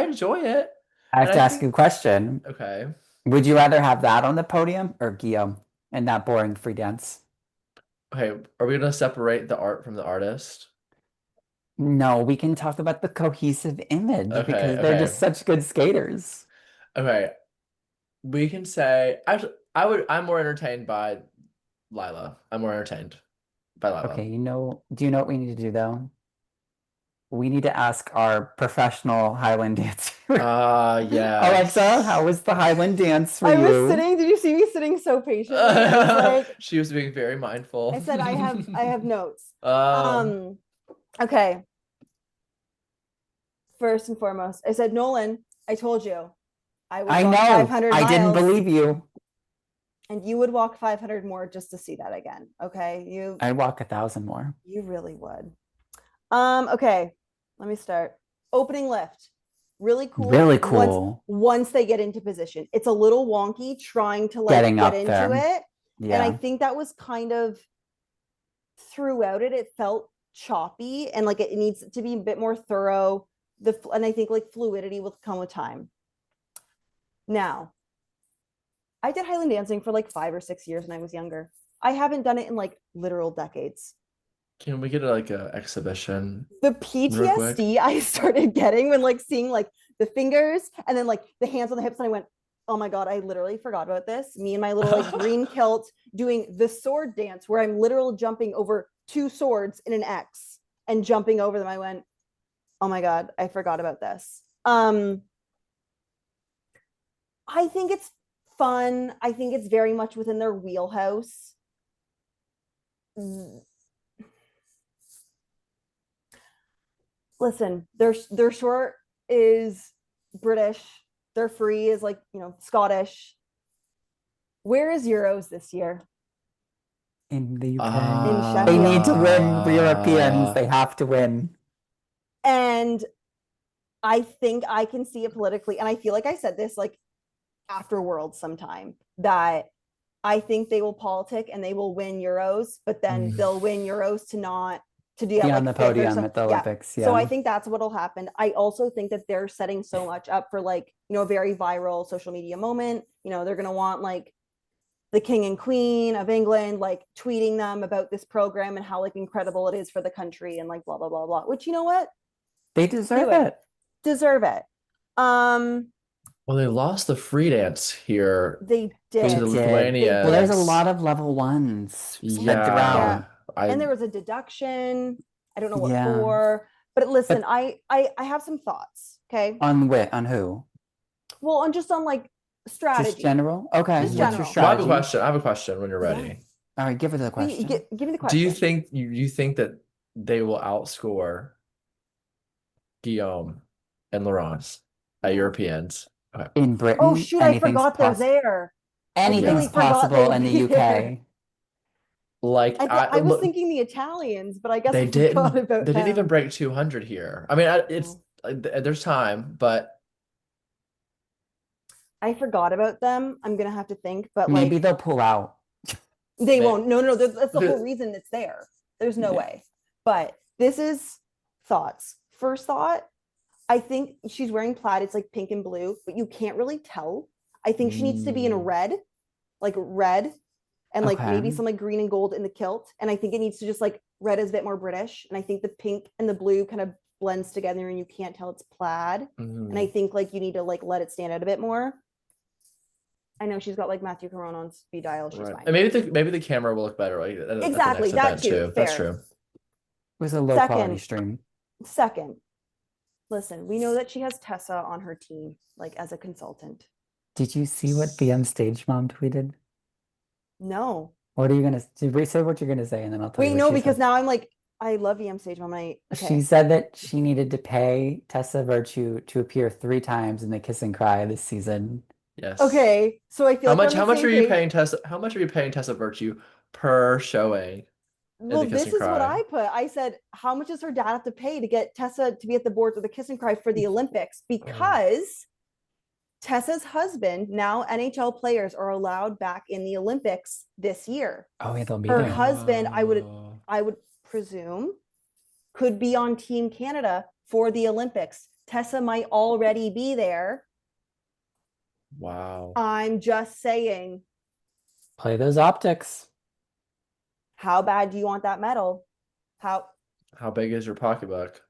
enjoy it. I have And to I ask you a think question. okay. Would you rather have that on the podium or Guillaume and that boring free dance? Okay, are we gonna separate the art from the artist? No, we can talk about the cohesive image because they're just Okay. such good skaters. Okay. We can say actually I'm more entertained by Lilah. I'm more entertained by Lilah. Okay, do you know what we need to do though? We need to ask our professional Highland dancer. Yeah. Alexa, how was the Highland dance for I you? was sitting. Did you see me sitting so patiently? I was like, She was being very mindful. I said, I have notes. Um, Okay. First and foremost, I said, Nolan, I told you, I would I walk know. 500 I didn't miles, believe you. and you would walk 500 more just to see that again. Okay, I'd walk 1,000 more. you really would. Okay, let me start. Opening lift, really cool. Really cool. Once they get into position, it's a little wonky trying to like Getting get up into there. it, and I Yeah. think that was kind of throughout it. It felt choppy, and like it needs to be a bit more thorough. And I think like fluidity will come with time. Now, I did Highland dancing for like 5 or 6 years when I was younger. I haven't done it in like literal decades. Can we get like a exhibition The real quick? PTSD I started getting when like seeing like the fingers and then like the hands on the hips, and I went, oh my God, I literally forgot about this. Me and my little like green kilt doing the sword dance where I'm literal jumping over 2 swords in an X and jumping over them. I went, oh my God, I forgot about this. I think it's fun. I think it's very much within their wheelhouse. Listen, their short is British. Their free is like, Scottish. Where is Euros this year? In the UK. In They Sheffield. need to win for Europeans. They have to win. And I think I can see it politically. And I feel like I said this like after Worlds sometime, that I think they will politic and they will win Euros, but then they'll win Euros to do Be like on the fifth or podium some- at the yeah. Olympics. So I think that's what'll happen. I also think that they're setting so much up for like, a very viral social media moment. They're going to want like the king and queen of England, like tweeting them about this program and how like incredible it is for the country and like blah, blah, blah, blah, which you know what? They deserve Do it. Deserve it. Well, they lost the free dance here They to did. the They did. Lithuanians. Well, there's a lot of level 1s spread Yeah. throughout. And there was a deduction. I don't know what Yeah. for. But listen, I have some thoughts. Okay. On who? Well, on like strategy. Just general? Okay. Just What's your general. Well, I have a strategy? question. I have a question when you're Yeah. ready. All right, give her the question. Give me the question. Do you think you think that they will outscore Guillaume and Laurence at Europeans? Okay. In Britain, Oh shoot, I anything's forgot they're poss- there. Anything's really forgot possible they in the were there. UK. Like I was look, thinking the Italians, but I guess they I forgot didn't. about They didn't even them. break 200 here. I mean, it's there's time, but I forgot about them. I'm gonna have to think, but Maybe like they'll pull out. they May- won't. No, that's the whole reason it's there. There's no Yeah. way. But this is thoughts. First thought, I think she's wearing plaid. It's like pink and blue, but you can't really tell. I think she needs to be in red, and like maybe Okay. some like green and gold in the kilt. And I think it needs to just like red is a bit more British. And I think the pink and the blue kind of blends together and you can't tell it's plaid. And I think like you need to like let it stand out a bit more. I know she's got like Matthew Caron on speed dial. She's right. fine. And maybe the camera will look better, right? At the Exactly, next that event, too, That's fair. true. It was a low quality stream. Second, listen, we know that she has Tessa on her team, like as a consultant. Did you see what BM Stage Mom tweeted? No. What are you gonna say? What you're gonna say, and then I'll tell you. Wait, what no, she because said. now I'm like, I love EM Stage Mom. Okay. She said that she needed to pay Tessa Virtue to appear 3 times in the Kiss and Cry this season. Yes. Okay, so I feel How like much? we're How on the much same are you page. paying Tessa? How much are you paying Tessa Virtue per showing? Well, the Kiss this and is what Cry? I put. I said, how much does her dad have to pay to get Tessa to be at the board with the Kiss and Cry for the Olympics? Because Tessa's husband, now NHL players are allowed back in the Olympics this year. Oh yeah, they'll be Her there. husband, I would presume, could be on Team Canada for the Olympics. Tessa might already be there. Wow. I'm just saying, Play those optics. how bad do you want that medal? How big is your pocketbook?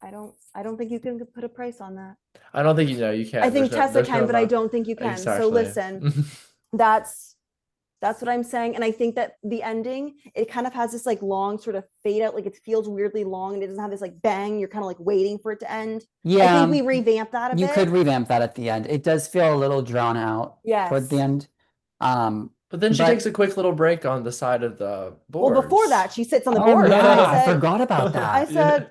I don't think you can put a price on that. I don't think you can. I think Tessa can, but I don't think you can. Exactly. So listen, that's what I'm saying. And I think that the ending, it kind of has this like long sort of fade out, like it feels weirdly long and it doesn't have this like bang. You're kind of like waiting for it to end. Yeah, I think we revamped that a bit. you could revamp that at the end. It does feel a little drawn out toward the Yes. end. But then she takes a quick little break on the side of the board. Well, before that, she sits on the Oh board. yeah, And I said, forgot about that. I said,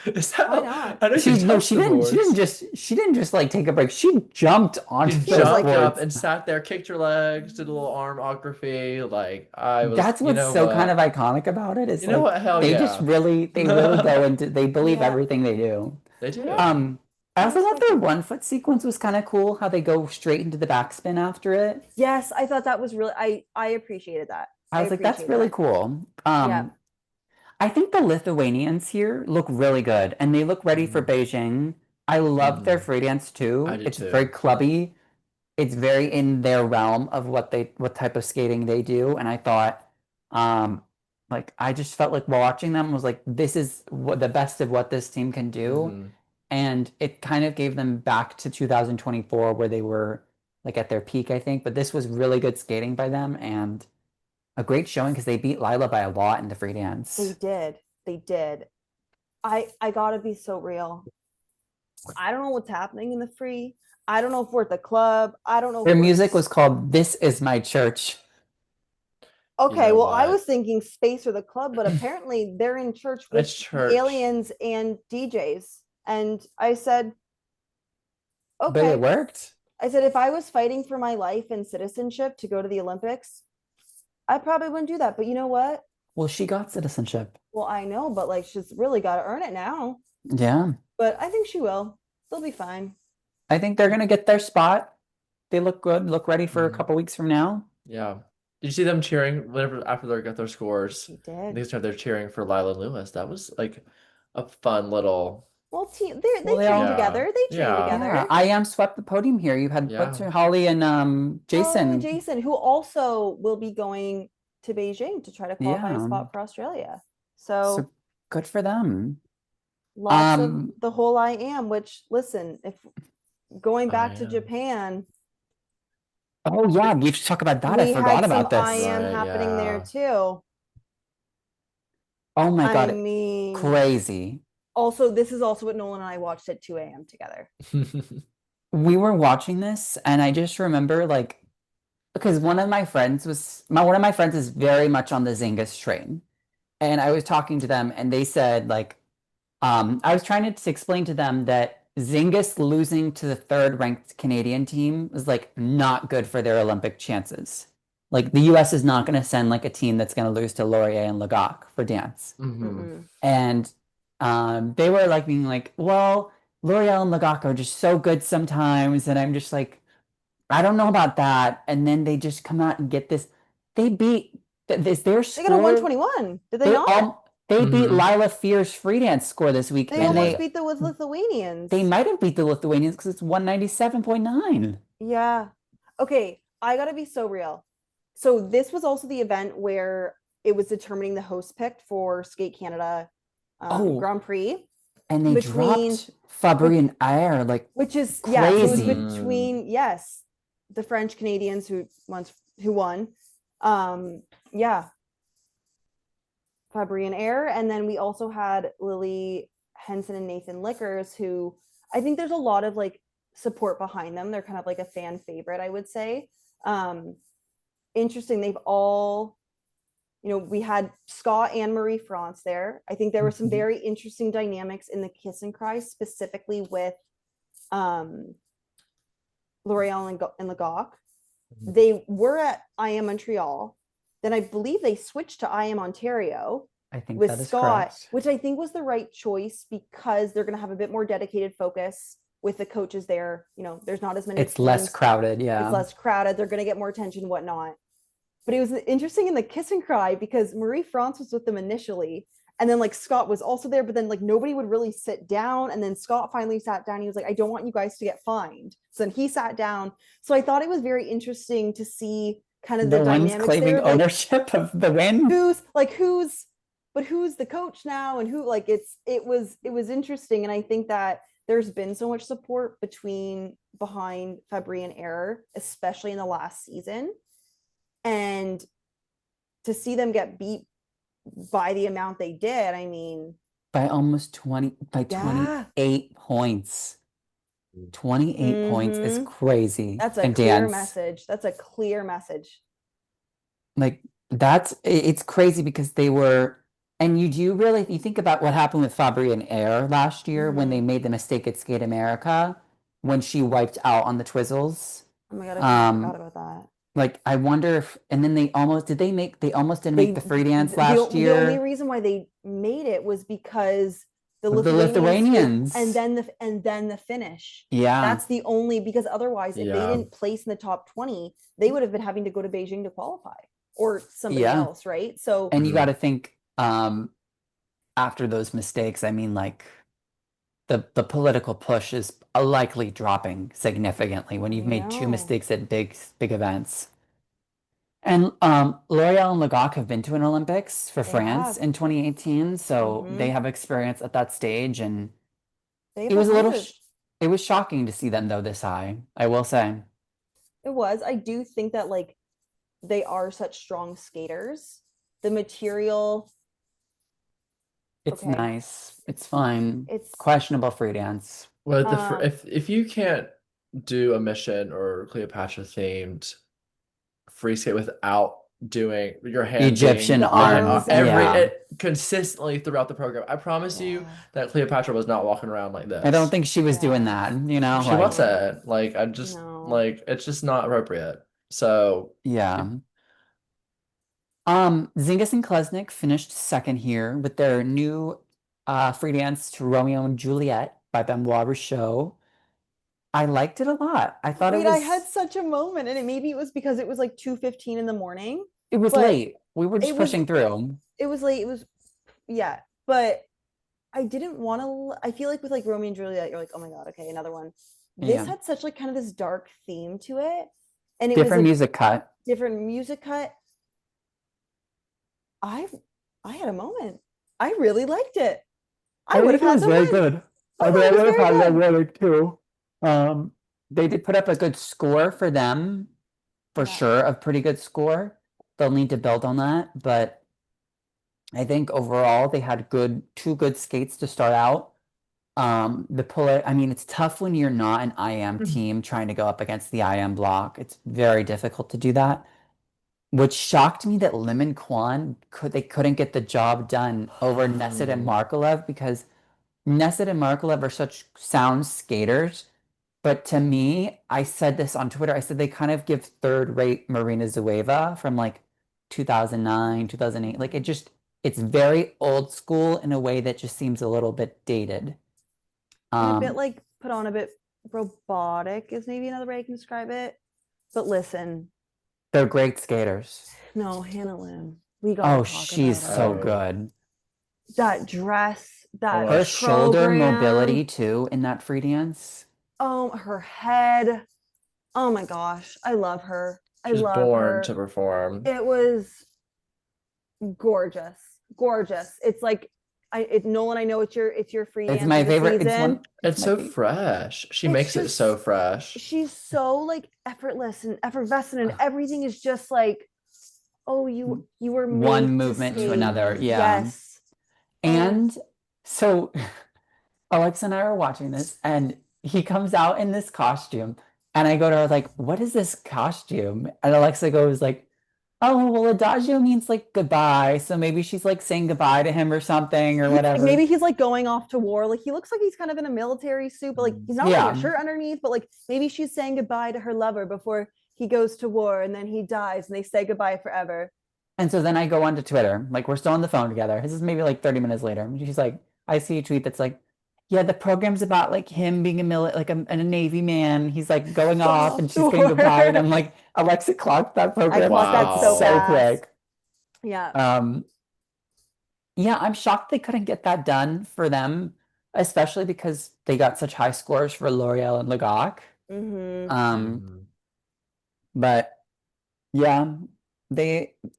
Is that why not? I know She touched the boards. she didn't just like take a break. She jumped onto She those jumped up boards. and sat there, kicked her legs, did a little armography. Like I was. That's what's so kind of iconic about it. Is You know like what? Hell they yeah. just really go into they believe Yeah. everything they do. They do. I also thought their 1 foot sequence was kind of cool. How they go straight into the backspin after it. yes, I thought that was really, I appreciated that. I was like, that's really cool. Yeah. I think the Lithuanians here look really good, and they look ready for Beijing. I love their free dance too. I do It's too. very clubby. it's very in their realm of what type of skating they do. And I thought, like I just felt like watching them was like, this is what the best of what this team can do. Mhm. And it kind of gave them back to 2024 where they were like at their peak, I think. But this was really good skating by them and a great showing because they beat Lilah by a lot in the free They dance. did. They did. I gotta be so real. I don't know what's happening in the free. I don't know if we're at the club. I don't know if Their we're music was called "This Is My Church." okay. know Well, I what? was thinking space or the club, but apparently they're in church with It's the church. aliens and DJs. And I said, But okay. it worked. I said, if I was fighting for my life and citizenship to go to the Olympics, I probably wouldn't do that. But you know what? Well, she got citizenship. Well, I know, but like she's really got to earn it now. Yeah. But I think she will. They'll be fine. I think they're gonna get their spot. They look good, look ready for a Mhm. couple weeks from now. Yeah. Did you see them cheering whenever after they got their scores? She did. Next time they're cheering for Lilah Lewis. That was like a fun little. Well, they Well, they train all- together. They train Yeah. together. Yeah, I am swept the podium here. You had what's Yeah. her Holly and Oh, Jason. Jason, who also will be going to Beijing to try to qualify a Yeah. spot for Australia. So So good for them. lots of Um, the whole I am, which listen, if going back to am. Japan, Oh yeah, we should talk about that. I we forgot had some about this. I am Right, happening there yeah. too. Oh my I God, mean, crazy. also, this is also what Nolan and I watched at 2 a.m. together. We were watching this and I just remember like because one of my friends is very much on the Zynga's train. And I was talking to them and they said like I was trying to explain to them that Zynga's losing to the third ranked Canadian team is like not good for their Olympic chances. Like the US is not going to send like a team that's going to lose to Laurier and Legoc for dance. Mhm. And they were like being like, well, L'Oreal and Legoc are just so good sometimes. And I'm just like, I don't know about that. And then they just come out and get this. They beat this their They got a score. 121. Did they not? They beat Mhm. Lilah Fear's free dance score this week. They They And almost did. beat the Lithuanians. they might have beat the Lithuanians because it's 197.9. Yeah. Okay, I gotta be so real. So this was also the event where it was determining the host pick for Skate Canada Oh. Grand Prix, And they Between- dropped Fabry and Air like which is yeah, so it was Crazy. between the French Canadians who won. Yeah. Fabry and Air, and then we also had Lily Henson and Nathan Lickers, who I think there's a lot of like support behind them. They're kind of like a fan favorite, I would say. Interesting. They've all, we had Scott and Marie France there. I think there were some Mhm. very interesting dynamics in the kiss and cry, specifically with L'Oreal and Legoc. Mhm. They were at I Am Montreal. Then I believe they switched to I Am Ontario I think with that is Scott, correct. which I think was the right choice because they're going to have a bit more dedicated focus with the coaches there. There's not as many. It's less teams. crowded, yeah. It's less crowded. They're going to get more attention, whatnot. But it was interesting in the kiss and cry because Marie France was with them initially. And then like Scott was also there, but then like nobody would really sit down. And then Scott finally sat down. He was like, I don't want you guys to get fined. So then he sat down. So I thought it was very interesting to see kind of the No one's dynamics claiming there. Like, ownership of the win. who's the coach now and who like it was interesting. And I think that there's been so much support behind Fabry and Error, especially in the last season. And to see them get beat by the amount they did, I mean, By almost 28 points. 28 points is Mhm. crazy. that's a And clear dance. message. That's a clear message. Like it's crazy because they were, and if you think about what happened with Fabry and Air last year when they made the mistake at Skate America, when she wiped out on the Twizzles. Oh my god, I forgot about that. Like I wonder if, and then they almost didn't make the free dance last The year. only reason why they made it was because the Of the Lithuanians Lithuanians. and then the finish. Yeah. That's the only, because otherwise if they Yeah. didn't place in the top 20, they would have been having to go to Beijing to qualify or somebody Yeah. else, right? So And you Mhm. got to think after those mistakes, I mean, like the political push is likely dropping significantly when you've I made two know. mistakes at big events. And L'Oreal and Lagak have been to an Olympics for They France have. in 2018, so they Mhm. have experience at that stage, and They it was a little performed. it was shocking to see them though this high, I will say. It was. I do think that like they are such strong skaters. The material, It's okay, nice. It's fine. it's Questionable free dance. Well, um if you can't do a mission or Cleopatra themed free skate without doing your hand being Egyptian the behind arms and every yeah. consistently throughout the program. I promise you yeah. that Cleopatra was not walking around like I don't this. think she was doing Yeah. that, you know, She like wasn't. Like I just No. like it's just not appropriate. So yeah. Zingis and Klesnik finished second here with their new free dance to Romeo and Juliet by Benoit Rochot. I liked it a lot. I thought Wait, I had such a moment, and maybe it was because it was like 2:15 in the morning, it was but late. We were just it was pushing through. it was late. It was yeah, but I didn't want to. I feel like with like Romeo and Juliet, you're like, oh my god, okay, another one. This Yeah. had such like kind of this dark theme to it, and it was Different like music cut. different music cut. I I had a moment. I really liked it. I would have think it had was them very win. good. I I mean, thought I it was would have very had that good. winner too. They did put up a good score for them, for Yeah. sure, a pretty good score. They'll need to build on that, but I think overall they had two good skates to start out. I mean, it's tough when you're not an IM team trying to go up against the IM block. It's very difficult to do that. Which shocked me that Lim and Kwan they couldn't get the job done over Nesset and Markalev because Nesset and Markalev are such sound skaters. But to me, I said this on Twitter. I said they kind of give third-rate Marina Zueva from like 2009, 2008. Like it's very old school in a way that just seems a little bit dated. And a bit Um, like put on a bit robotic is maybe another way I can describe it. But listen, they're great skaters. no, Hannah Lim, we gotta Oh, talk she's about her. so Oh. good. That dress, that Her much? shoulder program, mobility too in that free dance. her head. Oh my gosh, I love her. I She's love born her. to perform. It was gorgeous, gorgeous. It's like Nolan. I know it's your free It's dance my of the favorite. season. It's my so favorite. fresh. She It's makes it just so fresh. She's so like effortless and effervescent, and everything is just like, oh, you were made One to movement to skate. another. Yeah. Yes. And so Alexa and I were watching this, and he comes out in this costume, and I go to her like, "What is this costume?" And Alexa goes like, "Oh, well, adagio means like goodbye, so maybe she's like saying goodbye to him or something or He's like, whatever." maybe he's like going off to war. Like he looks like he's kind of in a military suit, but like he's not wearing a Yeah. shirt underneath. But like maybe she's saying goodbye to her lover before he goes to war, and then he dies, and they say goodbye forever. And so then I go onto Twitter, like we're still on the phone together. This is maybe like 30 minutes later. And she's like, I see a tweet that's like, yeah, the program's about like him being a Navy man. He's like going off and she's saying goodbye. And I'm like, Alexa clocked that program. I clocked that so Wow. fast. quick. Yeah. Yeah, I'm shocked they couldn't get that done for them, especially because they got such high scores for L'Oreal and Lagak. Mm-hmm. But yeah,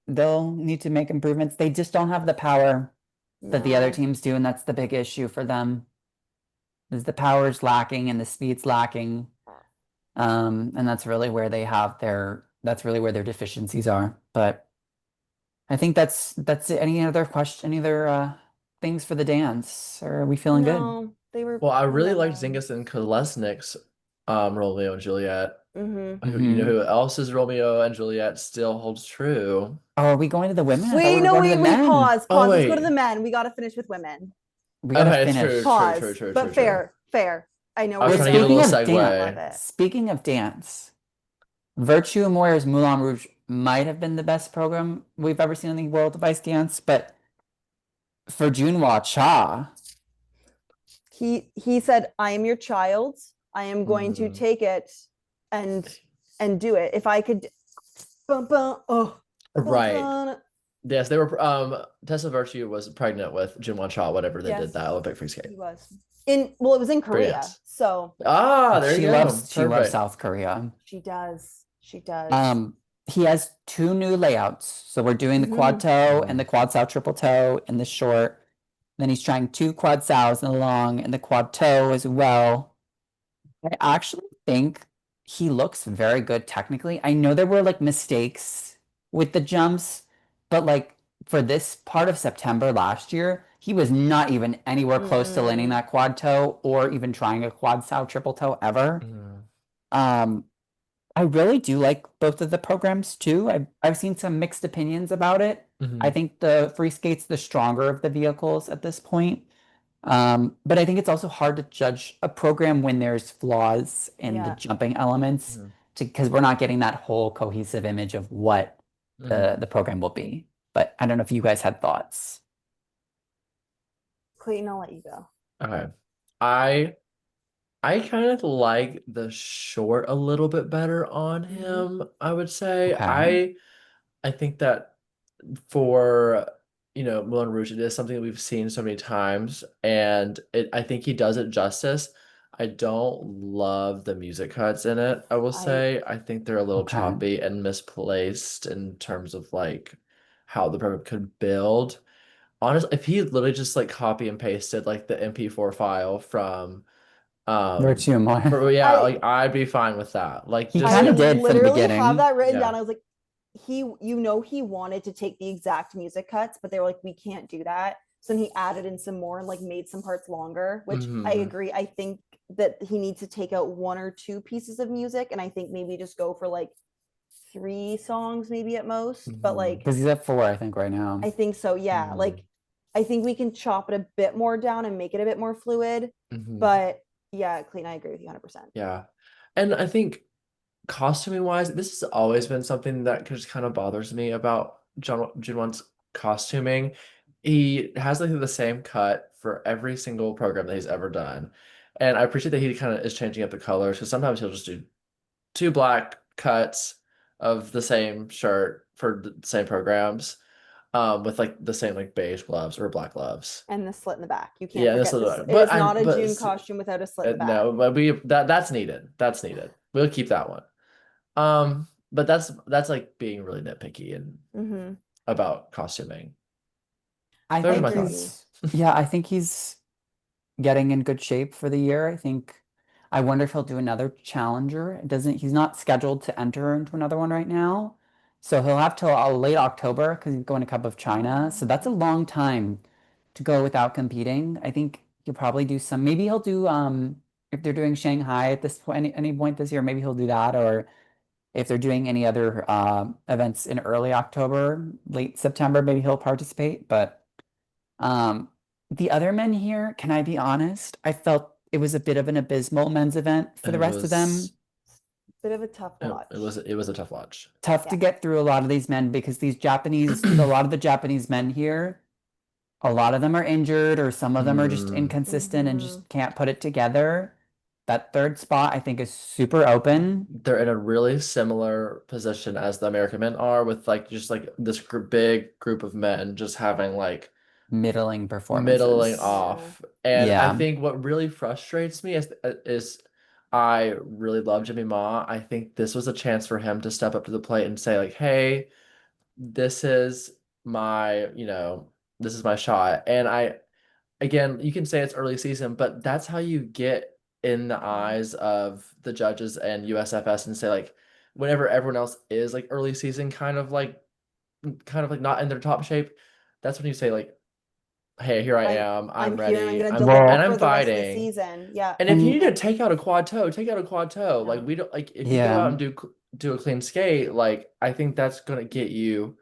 they'll need to make improvements. They just don't have the power that the other No. teams do, and that's the big issue for them. Is the power's lacking and the speed's lacking. And that's really where that's really where their deficiencies are. But I think that's it. Any other things for the dance? Or are we feeling good? No, they were. Well, I really liked fine. Zingis and Kolesnik's Romeo and Juliet. Mm-hmm. You know who else's Romeo and Juliet still holds true? Oh, are we going to the women? I thought we Wait, were no, going to the wait, men. pause. Oh, Let's go to wait. the men. We got to finish with women. We gotta Okay, it's finish. true. Pause. True. But fair. I know I was we're trying to get a saying little Speaking of I segue. love it. Speaking of dance, Virtue and Moira's Moulin Rouge might have been the best program we've ever seen in the world of ice dance, but for Junhwan Cha, He said, "I am your child. I am going to take it and do it. If I could." Right. Yes, they were. Tessa Virtue was pregnant with Junhwan Cha, whatever they Yes. did that Olympic free skate. He was. It was in Korea. France. So Ah, there you She go. loves Perfect. South Korea. she does. She does. He has two new layouts. So we're doing the quad Mhm. toe and the quad sow triple toe in the short. Then he's trying two quad sows in the long and the quad toe as well. I actually think he looks very good technically. I know there were like mistakes with the jumps, but like for this part of September last year, he was not even anywhere close to landing Mm. that quad toe or even trying a quad sow triple toe ever. Mhm. Um, I really do like both of the programs too. I've seen some mixed opinions about it. I Mhm. think the free skate's the stronger of the vehicles at this point. But I think it's also hard to judge a program when there's flaws in the Yeah. jumping elements Mhm. because we're not getting that whole cohesive image of what Mhm. the program will be. But I don't know if you guys had thoughts. Clayton, I'll let you go. Okay. I I kind of like the short a little bit better on him, I would say. Okay. I think that for Moulin Rouge, it is something that we've seen so many times, and I think he does it justice. I don't love the music cuts in it, I will I say. I think they're a little Okay. choppy and misplaced in terms of like how the program could build. Honestly, if he literally just like copy and pasted like the MP4 file from There are two more. for yeah, I like I'd be fine with that. Like He just kind I of did for the literally have beginning. that written yeah. down. I was like, he wanted to take the exact music cuts, but they were like, we can't do that. So then he added in some more and like made some parts longer, which I Mhm. agree. I think that he needs to take out one or two pieces of music, and I think maybe just go for like 3 songs, maybe at most. But Mhm. like, Because he's at four, I think, right now. I think so. Yeah. Mhm. Like, I think we can chop it a bit more down and make it a bit more fluid. Mhm. But yeah, Clayton, I agree with you 100%. Yeah. And I think costuming wise, this has always been something that just kind of bothers me about Junhwan's costuming. He has like the same cut for every single program that he's ever done. And I appreciate that he kind of is changing up the colors because sometimes he'll just do two black cuts of the same shirt for the same programs, with like the same like beige gloves or black gloves. And the slit in the back. You can't Yeah, this forget is this. It but is I not a but June costume without a slit in the back. no, but that's needed. That's needed. We'll keep that one. But that's like being really nitpicky and Mm-hmm. about costuming. I Those are think my agree. thoughts. I think he's getting in good shape for the year. I wonder if he'll do another challenger. He's not scheduled to enter into another one right now. So he'll have till late October because he's going to Cup of China. So that's a long time to go without competing. I think he'll probably do maybe he'll do if they're doing Shanghai at this point any point this year, maybe he'll do that, or if they're doing any other events in early October, late September, maybe he'll participate. But um, the other men here, can I be honest? I felt it was a bit of an abysmal men's event for the It rest of them. was Bit of a tough it, watch. it was a tough watch. Tough to Yeah. get through a lot of these men because a lot of the Japanese men here, a lot of them are injured or some of them are just Mm, inconsistent and Mm-hmm. just can't put it together. That third spot, I think, is super open. they're in a really similar position as the American men are, with like just like this big group of men just having like Middling middling performances. Yeah. off. And I Yeah, think what really frustrates me is I really love Jimmy Ma. I think this was a chance for him to step up to the plate and say like, "Hey, this is this is my shot." And again, you can say it's early season, but that's how you get in the eyes of the judges and USFS and say like, whenever everyone else is like early season kind of like not in their top shape, that's when you say like, hey, here I I'm am. I'm I'm here and I'm ready. gonna I'm deliver and well, I'm for the rest of the fighting. season. Yeah. And if you and need to take out a quad toe, take out a quad toe. Yeah. Like we don't like if you go yeah. out and do a clean skate, like I think that's gonna get you,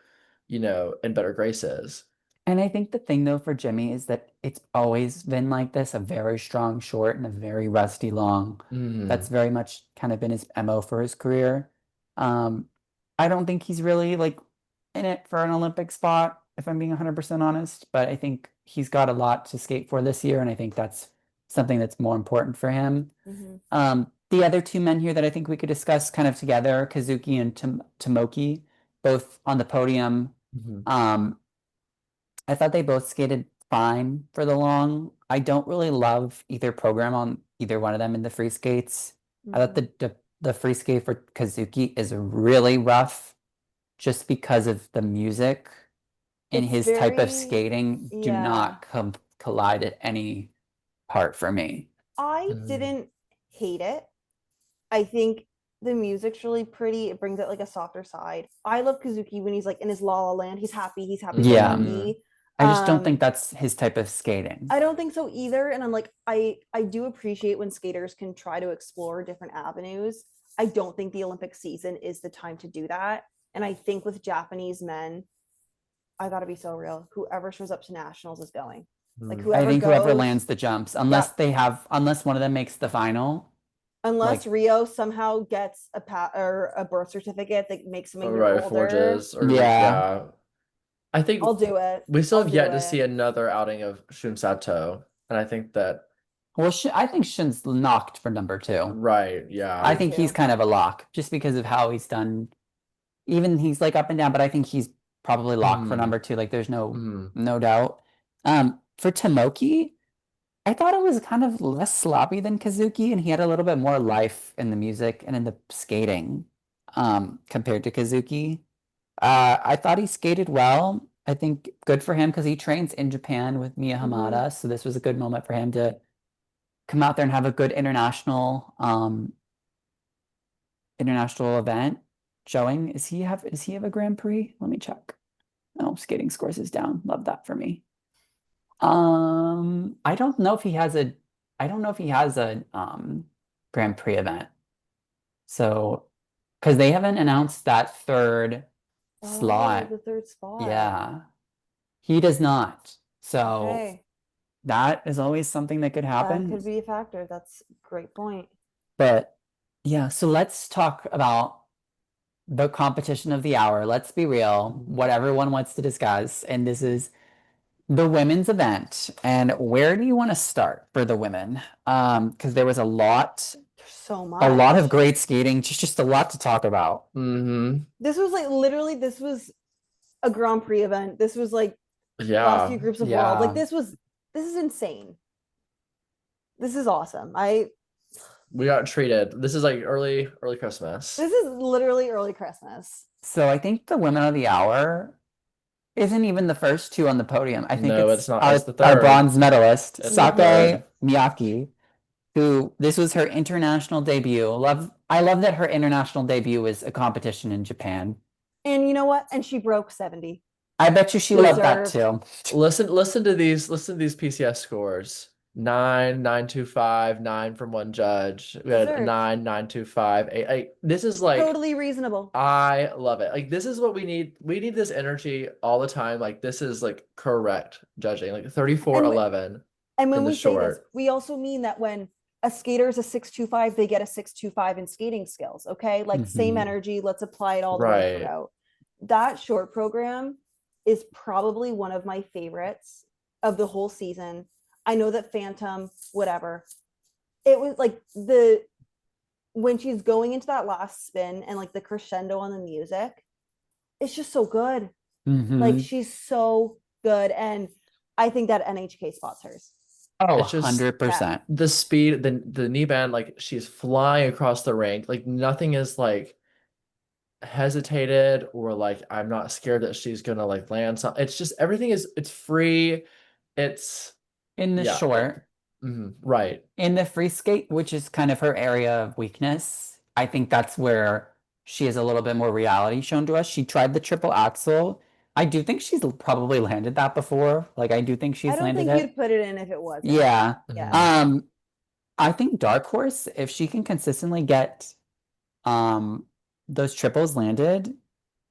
in better graces. And I think the thing though for Jimmy is that it's always been like this, a very strong short and a very rusty long. Mm-hmm. That's very much kind of been his MO for his career. Um, I don't think he's really like in it for an Olympic spot, if I'm being 100% honest, but I think he's got a lot to skate for this year, and I think that's something that's more important for him. Mm-hmm. The other two men here that I think we could discuss kind of together, Kazuki and Tomoki, both on the podium. Mm-hmm. Um, I thought they both skated fine for the long. I don't really love either program on either one of them in the free skates. I thought the free skate for Kazuki is really rough just because of the music and It's his type of very, skating do yeah. not collide at any part for me. I didn't hate it. I think the music's really pretty. It brings out like a softer side. I love Kazuki when he's like in his La La Land. He's happy. He's happy go Yeah. lucky. I just don't think that's his type of skating. I don't think so either. And I'm like, I do appreciate when skaters can try to explore different avenues. I don't think the Olympic season is the time to do that. And I think with Japanese men, I gotta be so real. Whoever shows up to nationals is going. Like Mm. whoever I think goes, whoever lands the jumps, unless unless one of them makes the final. unless like- Rio somehow gets a birth certificate that makes him a year Right, older, forges or Yeah. I think I'll do it. we still I'll have do yet to it. see another outing of Shun Sato, and I think that Well, I think Shin's knocked for number 2. right, yeah. I Me think he's too. kind of a lock just because of how he's done. Even he's like up and down, but I think he's probably locked for Mhm. number 2. Like there's Mhm. no doubt. For Tomoki, I thought it was kind of less sloppy than Kazuki, and he had a little bit more life in the music and in the skating, compared to Kazuki. I thought he skated well. I think good for him because he trains in Japan with Miya Hamada, so this was a good moment for him to come out there and have a good international event showing. Does he have a Grand Prix? Let me check. Oh, skating scores is down. Love that for me. I don't know if he has a Grand Prix event. So, because they haven't announced that third slot. The third spot. Yeah. He does not. So Okay. that is always something that could That happen. could be a factor. That's a great point. But yeah, so let's talk about the competition of the hour. Let's be real, what everyone wants to discuss. And this is the women's event. And where do you want to start for the women? Because there was a lot There's so much. of great skating, just a lot to talk about. Mm-hmm. This was like literally, this was a Grand Prix event. This was like last Yeah. few groups of Yeah. world. Like this is insane. This is awesome. We got treated. This is like early Christmas. This is literally early Christmas. So I think the women of the hour isn't even the first 2 on the podium. I think No, it's it's not. our, It's the our third. bronze medalist, It's the Saki third. Miyake, who this was her international debut. I love that her international debut was a competition in Japan. And you know what? And she broke 70. I bet you she loved that too. Listen to these PCS scores. 9, 925, 9 from one judge. We had Deserved. 9, 925, 8. This is like Totally reasonable. I love it. Like this is what we need. We need this energy all the time. Like this is like correct judging. Like 34-11 And when in the we say this, short. we also mean that when a skater is a 625, they get a 625 in skating skills. Okay. Like same Mhm. energy. Let's apply it all the way Right. throughout. That short program is probably one of my favorites of the whole season. I know that Phantom, whatever. It was like when she's going into that last spin and like the crescendo on the music, it's just so good. Mhm. Like she's so good. And I think that NHK spots hers. Oh, It's just- 100%. The speed, the knee band, like she's flying across the rink. Like nothing is like hesitated or like I'm not scared that she's gonna like land something. It's just everything it's free. It's In the yeah, short, right. in the free skate, which is kind of her area of weakness, I think that's where she has a little bit more reality shown to us. She tried the triple axel. I do think she's probably landed that before. Like I do think she's I don't landed think it. you'd put it in if it wasn't. Yeah. Yeah. I think Dark Horse, if she can consistently get those triples landed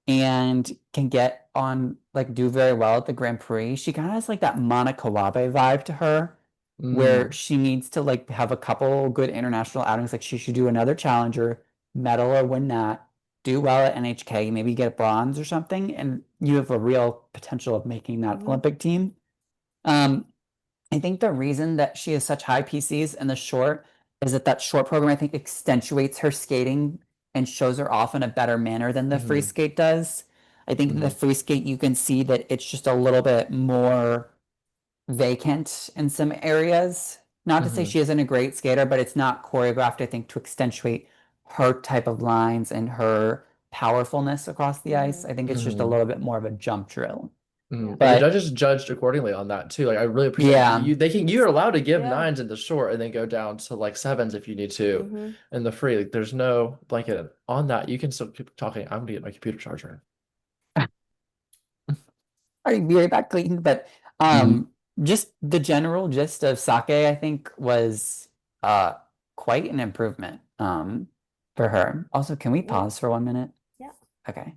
and can get on like do very well at the Grand Prix, she kind of has like that Monica Wabe vibe to her, where she needs to like have a couple good international outings. Like she should do another challenger, medal or win that, do well at NHK, maybe get a bronze or something, and you have a real potential of making that Mhm. Olympic team. I think the reason that she has such high PCs in the short is that short program, I think, accentuates her skating and shows her off in a better manner than the free Mhm. skate does. I think the free skate, you can see that it's just a little bit more vacant in some areas. Not to say Mhm. she isn't a great skater, but it's not choreographed, I think, to accentuate her type of lines and her powerfulness across the ice. I think it's just a Mhm. little bit more of a jump drill. And the But judges judged accordingly on that too. Like I really appreciate yeah, you're allowed to give Yeah. nines in the short and then go down to like sevens if you need to Mhm. in the free. Like, there's no blanket on that. You can still keep talking. I'm gonna get my computer charger. I'll be right back, Clayton. But just the general gist of Sake, I think, was quite an improvement for her. Also, can we Yeah. pause for 1 minute? Yeah. Okay.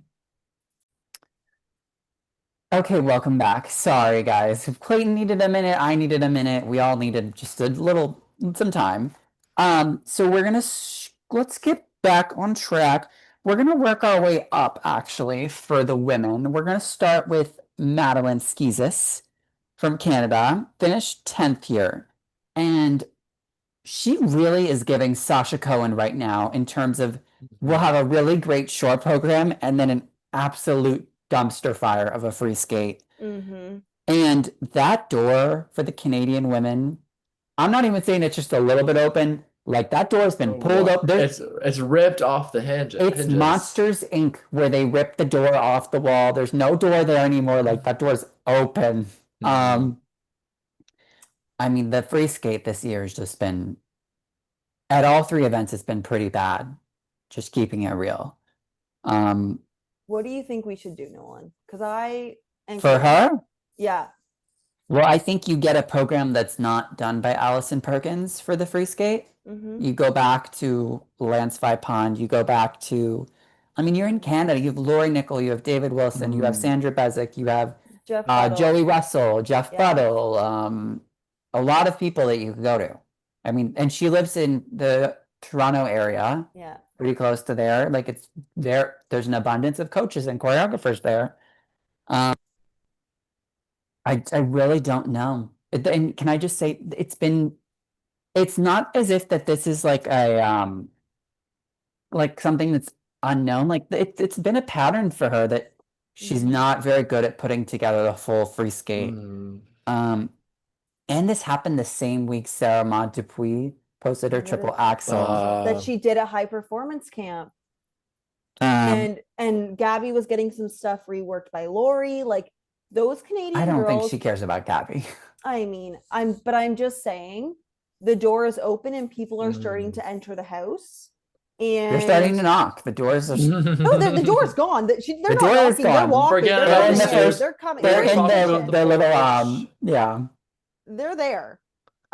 Okay, welcome back. Sorry, guys. If Clayton needed a minute, I needed a minute. We all needed just some time. So we're gonna let's get back on track. We're gonna work our way up, actually, for the women. We're gonna start with Madeline Skizis from Canada, finished 10th here, and she really is giving Sasha Cohen right now in terms of we'll have a really great short program and then an absolute dumpster fire of a free skate. Mm-hmm. And that door for the Canadian women, I'm not even saying it's just a little bit open. Like that door has been pulled up. It's ripped off the It's hinges. Monsters Inc. where they ripped the door off the wall. There's no door there anymore. Like that door's open. I mean, the free skate this year has just been at all three events, it's been pretty bad. Just keeping it real. What do you think we should do, Nolan? Because I and For her, yeah. well, I think you get a program that's not done by Allison Perkins for the free skate. Mm-hmm. You go back to Lance Pond. You go back to, I mean, you're in Canada. You have Lori Nickel. You have David Wilson. You have Sandra Bezic. You have Jeff Buttle. Joey Russell, Jeff Yeah. Buttle. A lot of people that you could go to. I mean, and she lives in the Toronto area. Yeah. Pretty close to there. Like it's there. There's an abundance of coaches and choreographers there. I really don't know. And can I just say it's not as if that this is like a like something that's unknown. Like it's been a pattern for her that she's not very good at putting together the full free skate. And this happened the same week Sarah Maud Dupuis posted her triple axel. That she did a high performance camp. And Gabby was getting some stuff reworked by Lori. Like those Canadian I don't girls, think she cares about Gabby. I mean, I'm just saying the door is open and people are starting to enter the house. And they're starting to knock. The doors are no, the door's gone. They're The not door is knocking, they're gone. walking. Forget They're about coming the in. first- They're coming. they're in talking their about little yeah. They're there.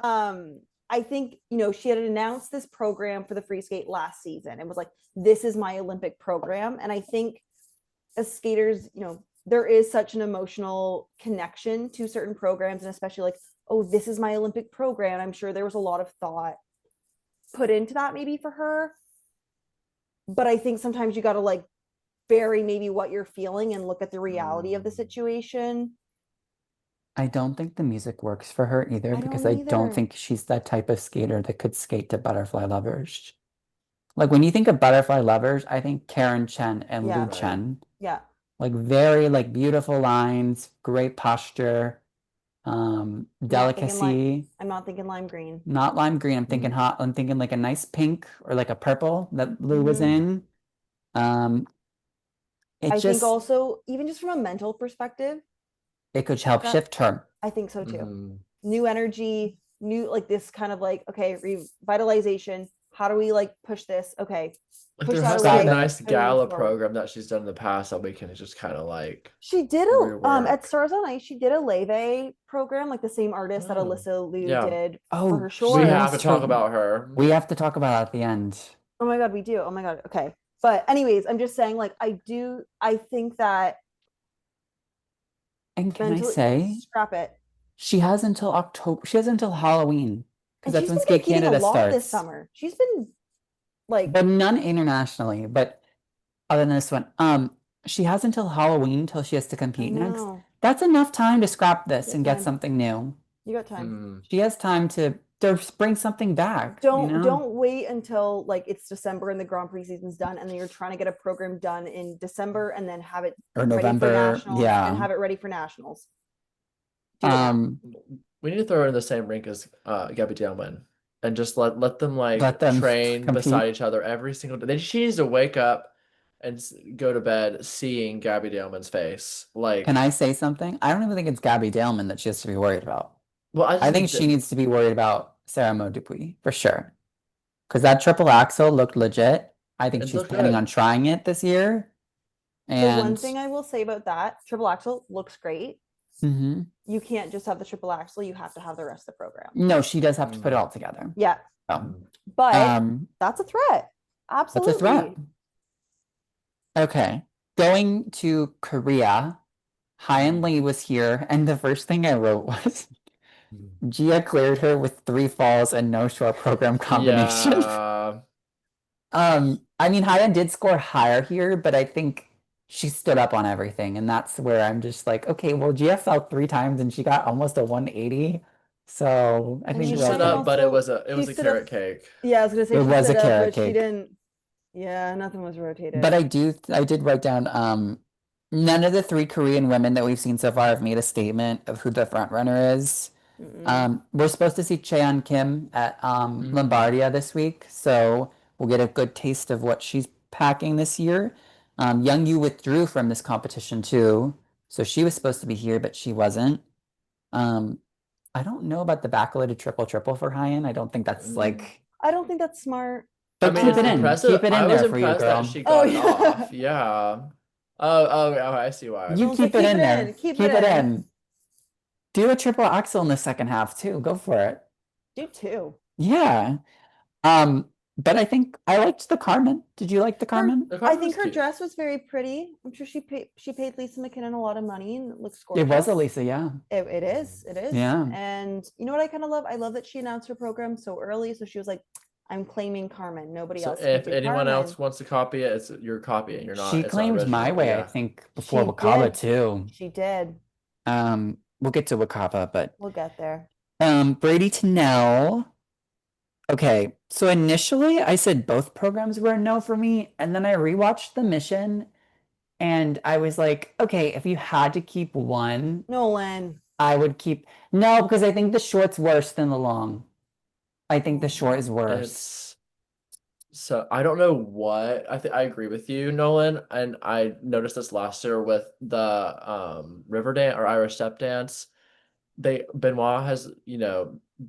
I think, you know, she had announced this program for the free skate last season and was like, this is my Olympic program. And I think as skaters, you know, there is such an emotional connection to certain programs, and especially like, oh, this is my Olympic program. I'm sure there was a lot of thought put into that maybe for her. But I think sometimes you got to like bury maybe what you're feeling and look at the reality of the situation. I don't think the music works for her either because I don't think she's that type of skater that could skate to Butterfly Lovers. Like when you think of Butterfly Lovers, I think Karen Chen and Lu Chen. Yeah. Like very like beautiful lines, great posture, delicacy. I'm not thinking lime green. Not lime green. I'm thinking hot. I'm thinking like a nice pink or like a purple that Lou was in. I think also, even just from a mental perspective, it could help shift her. I think so too. New energy, new like this kind of like, okay, revitalization. How do we like push this? Okay. Like there has to be a nice gala program that she's done in the past that we can just kind of like. She did at Stars on Ice. She did a Leve program, like the same artist that Alyssa Liu did for her short. We have to talk about her. We have to talk about it at the end. Oh my god, we do. Oh my god. Okay, but anyways, I'm just saying, like, I think that. And can I say, scrap it. She has until October. She has until Halloween because that's when Skate Canada starts this summer. She's been like, but none internationally. But other than this one, she has until Halloween till she has to compete next. That's enough time to scrap this and get something new. You got time. She has time to bring something back. Don't wait until like it's December and the Grand Prix season's done, and then you're trying to get a program done in December and then have it or November, and have it ready for nationals. Do it now. We need to throw her in the same rink as Gabby Delman and just let them like Let them train compete. beside each other every single day. She needs to wake up and go to bed seeing Gabby Delman's face. Like, Can I say something? I don't even think it's Gabby Daleman that she has to be worried about. well, I just I think she needs to be worried about Sarah Mo Dupuis for sure. Because that triple axel looked legit. I think It she's looked planning good. on trying it this year. The one And thing I will say about that, triple axel looks great. Mhm. You can't just have the triple axel, you have to have the rest of the program. No, she does have to put it all together. Yeah. So, But that's that's a threat. Absolutely. a threat. Okay. Going to Korea, Hyan Lee was here, and the first thing I wrote was Gia cleared her with 3 falls and no short program combination. Yeah. I mean, Hyan did score higher here, but I think she stood up on everything, and that's where I'm just like, okay, well, Gia fell 3 times and she got almost a 180. So I I think mean, She we're stood Hyan up, okay. but it was also- a she stood up- carrot cake. Yeah, I was gonna say It she was a stood up, carrot but she cake. didn't. Yeah, nothing was rotated. But I did write down none of the 3 Korean women that we've seen so far have made a statement of who the front runner is. We're supposed to see Cheon Kim at Lombardia this week, so we'll get a good taste of what she's packing this year. Young Yu withdrew from this competition too, so she was supposed to be here, but she wasn't. I don't know about the backloaded triple triple for Hyan. I don't think that's like, I don't think that's smart. I but mean, keep it's it in. impressive. Keep it I in was there for you, impressed girl. that she Oh, got it yeah. off. Yeah. Oh, I see why. You Don't keep say it keep in it there. in, keep Keep it it in. in. Do a triple axel in the second half too. Go for it. Do 2. Yeah. But I think I liked the Carmen. Did you like the Carmen? The I Carmen think was her cute. dress was very pretty. I'm sure she paid Lisa McKinnon a lot of money and it looks It gorgeous. was Elisa, yeah. It is. Yeah. And you know what I kind of love? I love that she announced her program so early. So she was like, I'm claiming Carmen. Nobody So else can if do anyone else Carmen. wants to copy it, you're copying. You're not. She It's not claimed My original. Way, I Yeah. think, before She Wakaba did. too. She did. We'll get to Wakaba, but We'll get there. Brady to Nell. Okay, so initially I said both programs were a no for me, and then I rewatched the mission and I was like, okay, if you had to keep one, Nolan. I would keep no, because I think the short's worse than the long. I think the short is worse. It's so I don't know what I agree with you, Nolan, and I noticed this last year with the river dance or Irish step dance. Benoit has,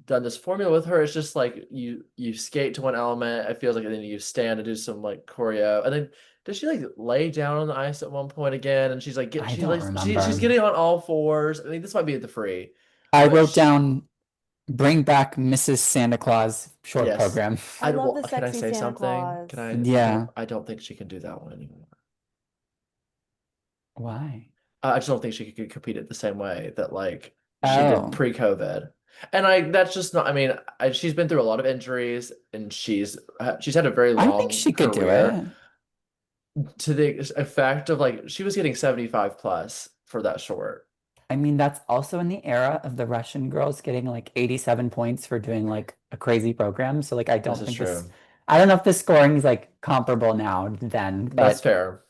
done this formula with her. It's just like you skate to one element, it feels like, and then you stand and do some like choreo. And then does she like lay down on the ice at one point again? And she's like I don't she's remember. getting on all fours. I mean, this might be at the free. I but wrote down bring back Mrs. Santa Claus short Yes. program. I love the Can I sexy say Santa something? Claus. Can I? Yeah. I don't think she can do that one anymore. Why? I just don't think she could compete it the same way that like she Oh. did pre-COVID. And that's just not. I mean, she's been through a lot of injuries, and she's had a very long I think she could do career it. to the effect of like she was getting 75 plus for that short. I mean, that's also in the era of the Russian girls getting like 87 points for doing like a crazy program. So like I don't This is think this true. I don't know if the scoring is like comparable now then, That's but fair.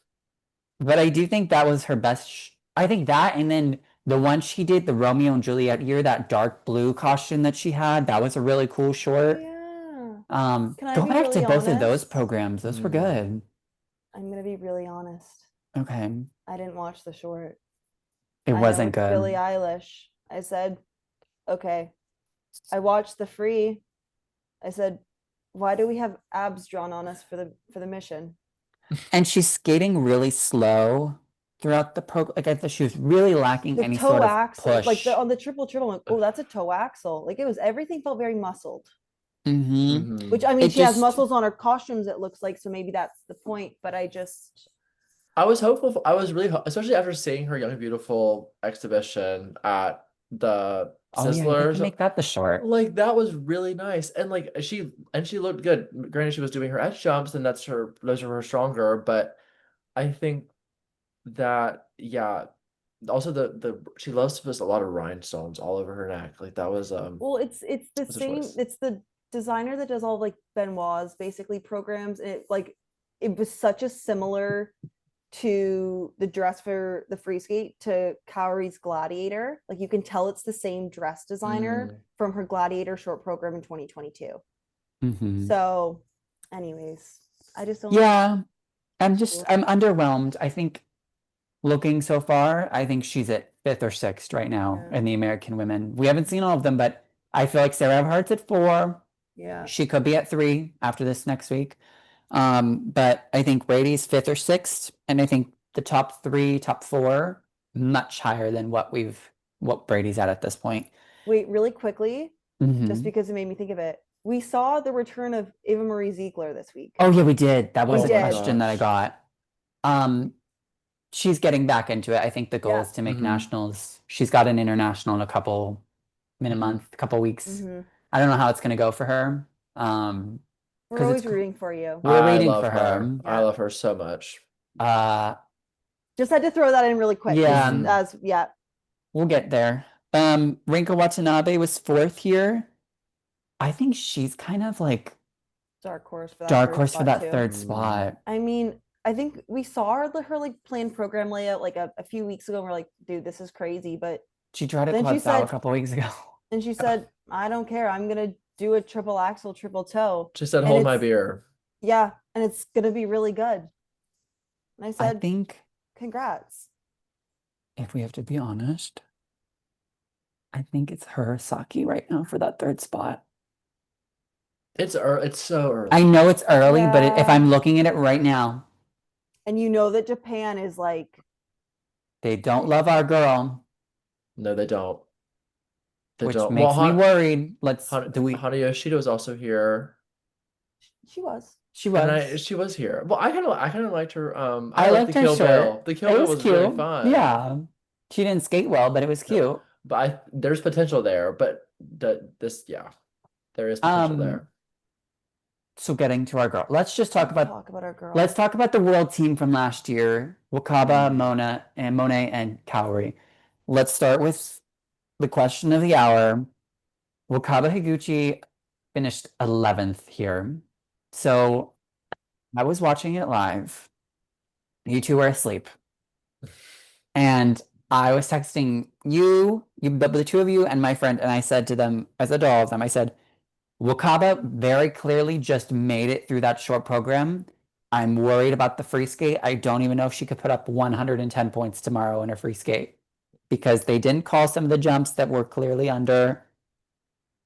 I do think that was her best I think that and then the one she did, the Romeo and Juliet year, that dark blue costume that she had, that was a really cool Oh, short. yeah. Can I Go be back to really both of those honest? programs. Those were good. I'm gonna be really honest. Okay. I didn't watch the short. It I know wasn't it's good. Billie Eilish. I said, okay. I watched the free. I said, why do we have abs drawn on us for the mission? And she's skating really slow throughout the program. Like I thought she was really lacking The any toe sort of axle, like push. on the triple, I'm like, oh, that's a toe axle. Like it was everything felt very muscled. Mm-hmm. Which I mean, It she has just- muscles on her costumes, it looks like, so maybe that's the point. But I was hopeful. I was really, especially after seeing her Young and Beautiful exhibition at the Oh yeah, they Sizzlers. can make that the short. Like that was really nice, and like she looked good. Granted, she was doing her edge jumps, and those are her stronger. But I think that also she loves to put a lot of rhinestones all over her neck. Like that was well, it's the What's the same. choice? It's the designer that does all like Benoit's basically programs. And it was such a similar to the dress for the free skate to Kaori's Gladiator. Like you can tell it's the same dress designer from her Gladiator short program in 2022. Mhm. So, anyways, I just don't. Yeah, I'm Cool. underwhelmed. I think looking so far, I think she's at 5th or 6th right now Yeah. in the American women. We haven't seen all of them, but I feel like Sarah Everhart's at 4. Yeah. She could be at 3 after this next week. But I think Brady's 5th or 6th, and I think the top 3, top 4, much higher than what Brady's at this point. Wait, really quickly, just Mhm. because it made me think of it. We saw the return of Eva Marie Ziegler this week. Oh yeah, we did. That was Oh a my question that I got. She's getting back into it. I think the goal Yeah. is to make Mhm. nationals. She's got an international in a Mhm. month, a couple weeks. Mhm. I don't know how it's gonna go for her. We're 'Cause always it's rooting for you. we're I waiting love for her. I love her so much. Just had to throw that in really quick. Yeah. As We'll get there. Rinka Watanabe was 4th here. I think she's kind of like dark horse for that dark third horse for spot, that too. 3rd spot. I mean, I think we saw her like planned program layout like a few weeks ago, and we're like, dude, this is crazy. But She tried a Then she quad foul a said- couple weeks ago. and she said, I don't care. I'm gonna do a triple axel, triple toe. She said, And "Hold my it's- beer." Yeah, and it's gonna be really good. And I I said, think congrats. if we have to be honest, I think it's her Saki right now for that 3rd spot. It's so early. I know it's early, but if Yeah. I'm looking at it right now, And you know that Japan is like, they don't love our girl, No, they don't. They which don't. makes me worried. Hana Yoshida was also here, she was. She and was. she was here. Well, I kind of liked her. I liked liked the her Kill shirt. Bill. The Kill It Bill was was really cute. fun. Yeah. She didn't skate well, but it was cute. But there's potential there. But there is potential there. So getting to our girl, let's just talk about our girl. let's talk about the world team from last year: Wakaba, Mone, and Kaori. Let's start with the question of the hour. Wakaba Higuchi finished 11th here. So I was watching it live. You two were asleep. And I was texting the two of you and my friend, and I said to them, I said to all of them, I said, Wakaba very clearly just made it through that short program. I'm worried about the free skate. I don't even know if she could put up 110 points tomorrow in a free skate because they didn't call some of the jumps that were clearly under.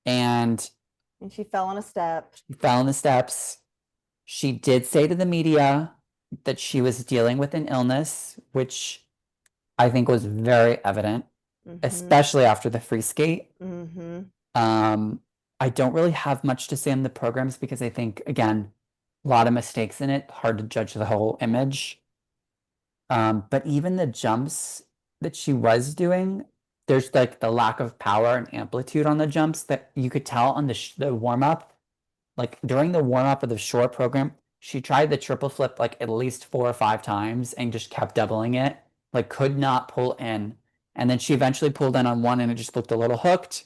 And she fell on a step. She fell in the steps. She did say to the media that she was dealing with an illness, which I think was very evident, especially after the free skate. I don't really have much to say on the programs because I think, again, a lot of mistakes in it, hard to judge the whole image. But even the jumps that she was doing, there's like the lack of power and amplitude on the jumps that you could tell on the warm-up. Like during the warm-up of the short program, she tried the triple flip like at least 4 or 5 times and just kept doubling it, like could not pull in. And then she eventually pulled in on one and it just looked a little hooked.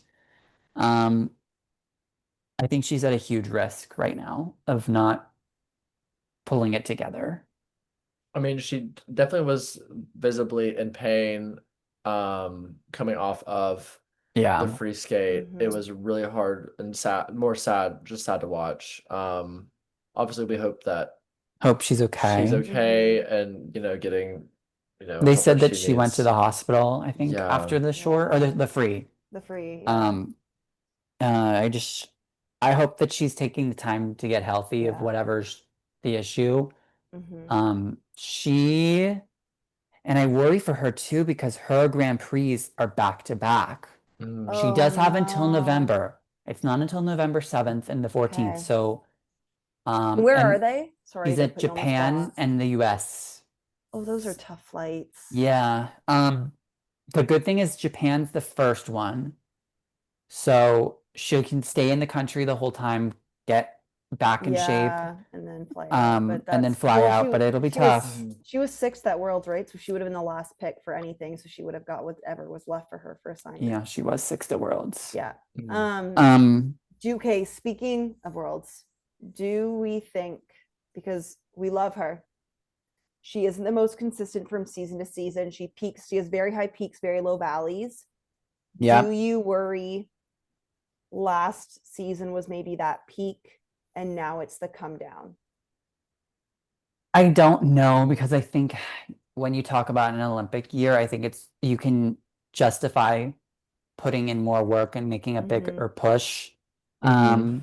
I think she's at a huge risk right now of not pulling it together. I mean, she definitely was visibly in pain coming off of the free skate. It was really hard and sad, just sad to watch. Obviously we hope she's okay. She's okay and getting they said that she went to the hospital, I think, Yeah. after the short or the free. The free. I hope that she's taking the time to get healthy of whatever's the issue. And I worry for her too because her Grand Prix are back to back. She does have until November. It's not until November 7th and the 14th. Okay. So where are they? Sorry, she's to at put you on the Japan spot. and the US. Oh, those are tough flights. Yeah. The good thing is Japan's the first one. So she can stay in the country the whole time, get back in shape, and then fly out. and then fly out, but it'll be tough. She was 6th at Worlds, right? So she would have been the last pick for anything. So she would have got whatever was left for her for assignment. Yeah, she was 6th at Worlds. Yeah. Okay, speaking of Worlds, do we think, because we love her, She isn't the most consistent from season to season. She peaks, she has very high peaks, very low valleys. Yeah. Do you worry last season was maybe that peak and now it's the come down? I don't know, because I think when you talk about an Olympic year, I think you can justify putting in more work and making a bigger push. I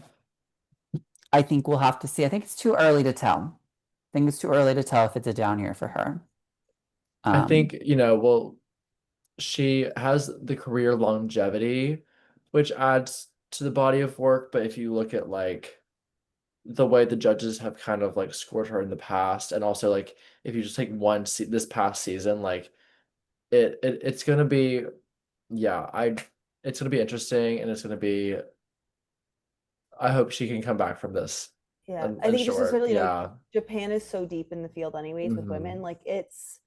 think we'll have to see. I think it's too early to tell. I think it's too early to tell if it's a down year for her. I think, well, she has the career longevity, which adds to the body of work. But if you look at like the way the judges have kind of like scored her in the past, and also like if you just take this past season, like it's gonna be, it's gonna be interesting, and it's gonna be. I hope she can come back from this. Yeah, in I think just short. especially, Yeah. Japan is so deep in the field anyways with women. Mhm. Like it's,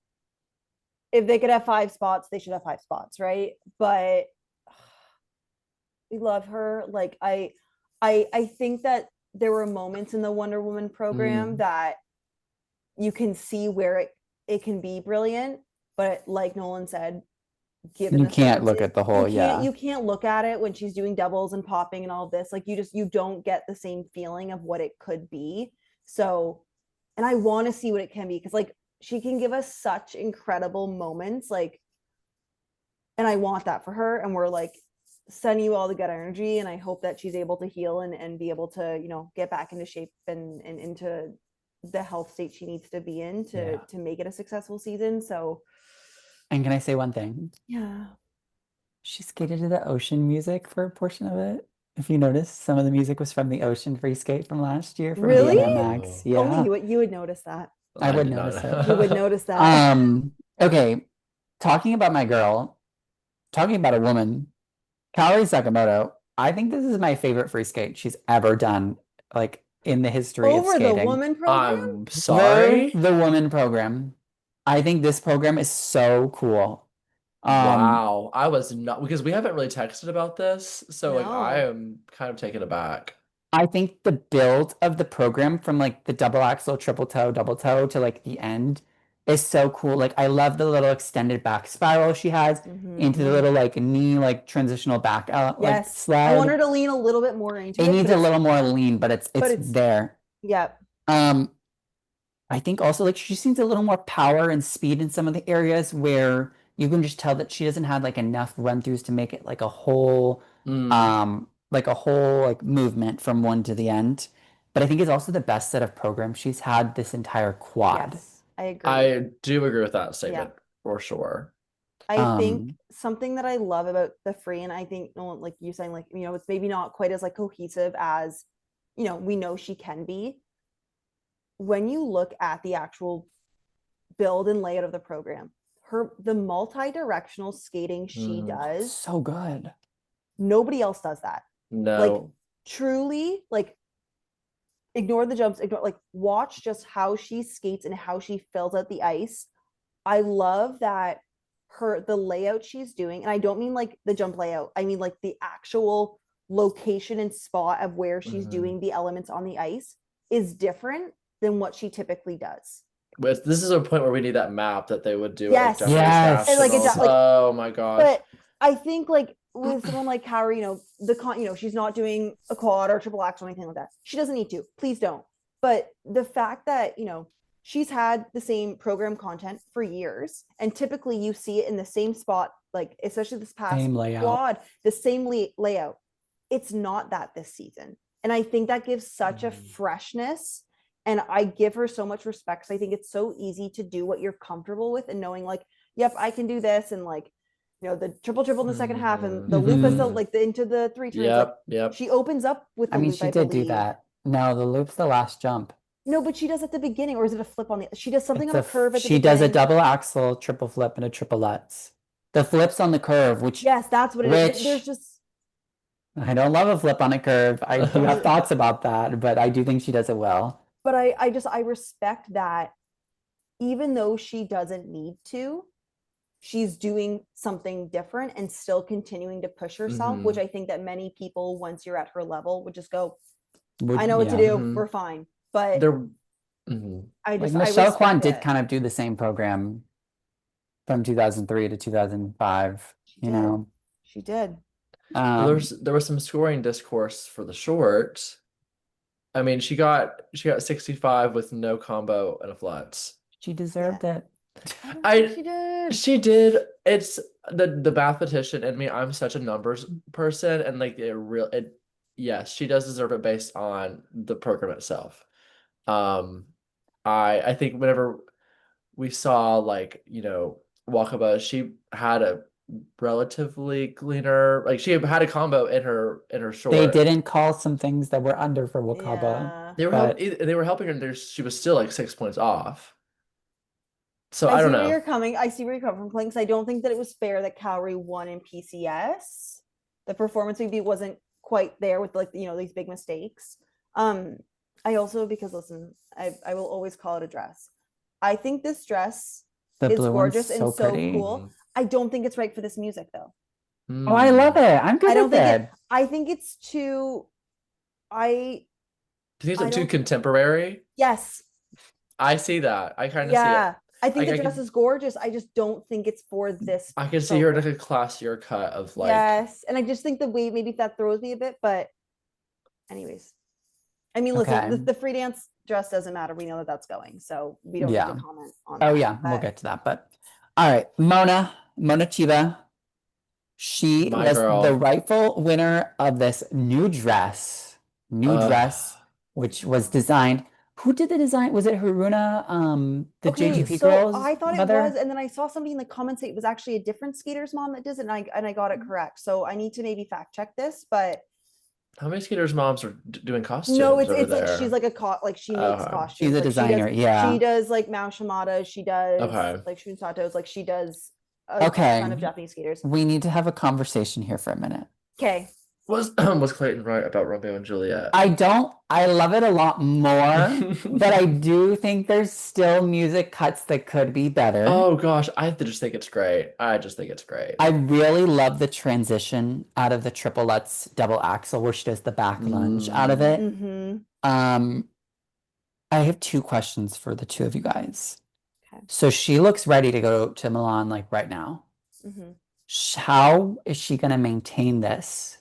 if they could have 5 spots, they should have 5 spots, right? But we love her. Like I think that there were moments in the Wonder Woman program that you can see where it can be brilliant, but like Nolan said, given You the can't look circumstances, at the whole, you can't look at it when she's doing doubles and popping and all of this. Like you don't get the same feeling of what it could be. So, and I want to see what it can be, because like she can give us such incredible moments, like, and I want that for her. And we're like sending you all the good energy, and I hope that she's able to heal and be able to get back into shape and into the health state she needs to be in to make it a successful season. So, And can I say one thing? yeah. She skated to the ocean music for a portion of it. If you notice, some of the music was from the ocean free skate from last year from Really? BMX. Yeah, Only you would notice that. I would did not notice know. it. You would notice that. Okay. Talking about my girl, talking about a woman, Kaori Sakamoto. I think this is my favorite free skate she's ever done, like in the history of Over the skating. woman program? I'm sorry. The woman program. I think this program is so cool. Wow. I was not, because we haven't really texted about this, so like I No. am kind of taken aback. I think the build of the program from like the double axel, triple toe, double toe to like the end is so cool. Like I love the little extended back spiral she has into the little like knee like transitional back out like Yes. sled. I want her to lean a little bit more into it. It needs a little more lean, but it's there. Yep. I think also like she seems a little more power and speed in some of the areas where you can just tell that she doesn't have like enough run throughs to make it like a whole like movement from one to the end. But I think it's also the best set of programs she's had this entire quad. Yes, I agree. I do agree with that statement for sure. I think something that I love about the free, and I think like you saying, like, it's maybe not quite as like cohesive as, we know she can be. When you look at the actual build and layout of the program, the multi-directional skating she does, so good. Nobody else does that. No. Like truly, like ignore the jumps, like watch just how she skates and how she fills out the ice. I love that the layout she's doing, and I don't mean like the jump layout, I mean like the actual location and spot of where she's doing the elements on the ice is different than what she typally does. But this is a point where we need that map that they would do. Yes. Like, Yes. And like oh my gosh. But I think like with someone like Kaori, she's not doing a quad or triple axel or anything like that. She doesn't need to. Please don't. But the fact that, she's had the same program content for years, and typically you see it in the same spot, like especially this past quad, the same layout. It's not that this season. And I think that gives such a freshness. And I give her so much respect, because I think it's so easy to do what you're comfortable with and knowing like, yep, I can do this. And like, the triple in the second half and the loop is like into the 3 turns. Yep. She opens up with the loop, she did do that. No, the loop's the last jump. No, but she does at the beginning, or is it a flip on the? She does something on a curve at the She beginning. does a double axel, triple flip, and a triple lutz. The flips on the curve, which yes, that's what it is. There's just. I don't love a flip on a curve. I do have thoughts about that, but I do think she does it well. But I respect that, even though she doesn't need to, she's doing something different and still continuing to push herself, which I think that many people, once you're at her level, would just go, I know what to do. We're fine. But Mhm. I Like just I Michelle Kwan respect did it. kind of do the same program from 2003 to 2005, She you did. know. She did. Well, Um, there was some scoring discourse for the short. I mean, she got 65 with no combo and a flats. she Yeah. deserved it. I don't think I she did. She did. It's the mathematician in me. I'm such a numbers person, and like yes, she does deserve it based on the program itself. Um, I think whenever we saw like Wakaba, she had a relatively cleaner, like she had a combo in her They short. didn't call some things that were under for Wakaba, Yeah. but They were helping her, and she was still like 6 points off. So I I don't see where know. you're coming. I see where you're coming from, because I don't think that it was fair that Kaori won in PCS. The performance maybe wasn't quite there with, like, these big mistakes. Um, I also, because listen, I will always call it a dress. I think this dress the is blue one's gorgeous and so so pretty. cool. I don't think it's right for this music though. Oh, I love Hmm. it. I'm good I don't with think it. it. I think it's too. I Do you think I it's too don't. contemporary? Yes. I see that. I kind of see it. Yeah. I think the I dress can is gorgeous. I just don't think it's for this I can see her in program. like a classier cut of like. Yes, and I just think the way maybe that throws me a bit, but anyways, I mean, listen, Okay. the free dance dress doesn't matter. We know that that's going, so we don't need to Yeah. comment on Oh that. yeah, we'll But get to that. But all right, Mona Chiba. She My was the girl. rightful winner of this new dress, which was designed. Who did the design? Was it Haruna, the okay, JGP so girl's I thought it was, mother? and then I saw somebody in the comments say it was actually a different skater's mom that does it, and I got it correct. So I need to maybe fact check this, but How many skaters' moms are doing no, costumes it's over like she's there? like like she makes Okay. She's costumes, a like designer. she Yeah. does like Mao Shimada, she does Okay. like Shunsatos, like she does a ton Okay. of Japanese skaters. We need to have a conversation here for a minute. Okay, Was Clayton right about Romeo and Juliet? I love it a lot more, but I do think there's still music cuts that could be better. Oh gosh, just think it's great. I just think it's great. I really love the transition out of the triplets double axel where she does the back lunge out of Mm. it. mm-hmm. Um, I have two questions for the two of you guys. Okay. So she looks ready to go to Milan like right now. Mm-hmm. How is she going to maintain this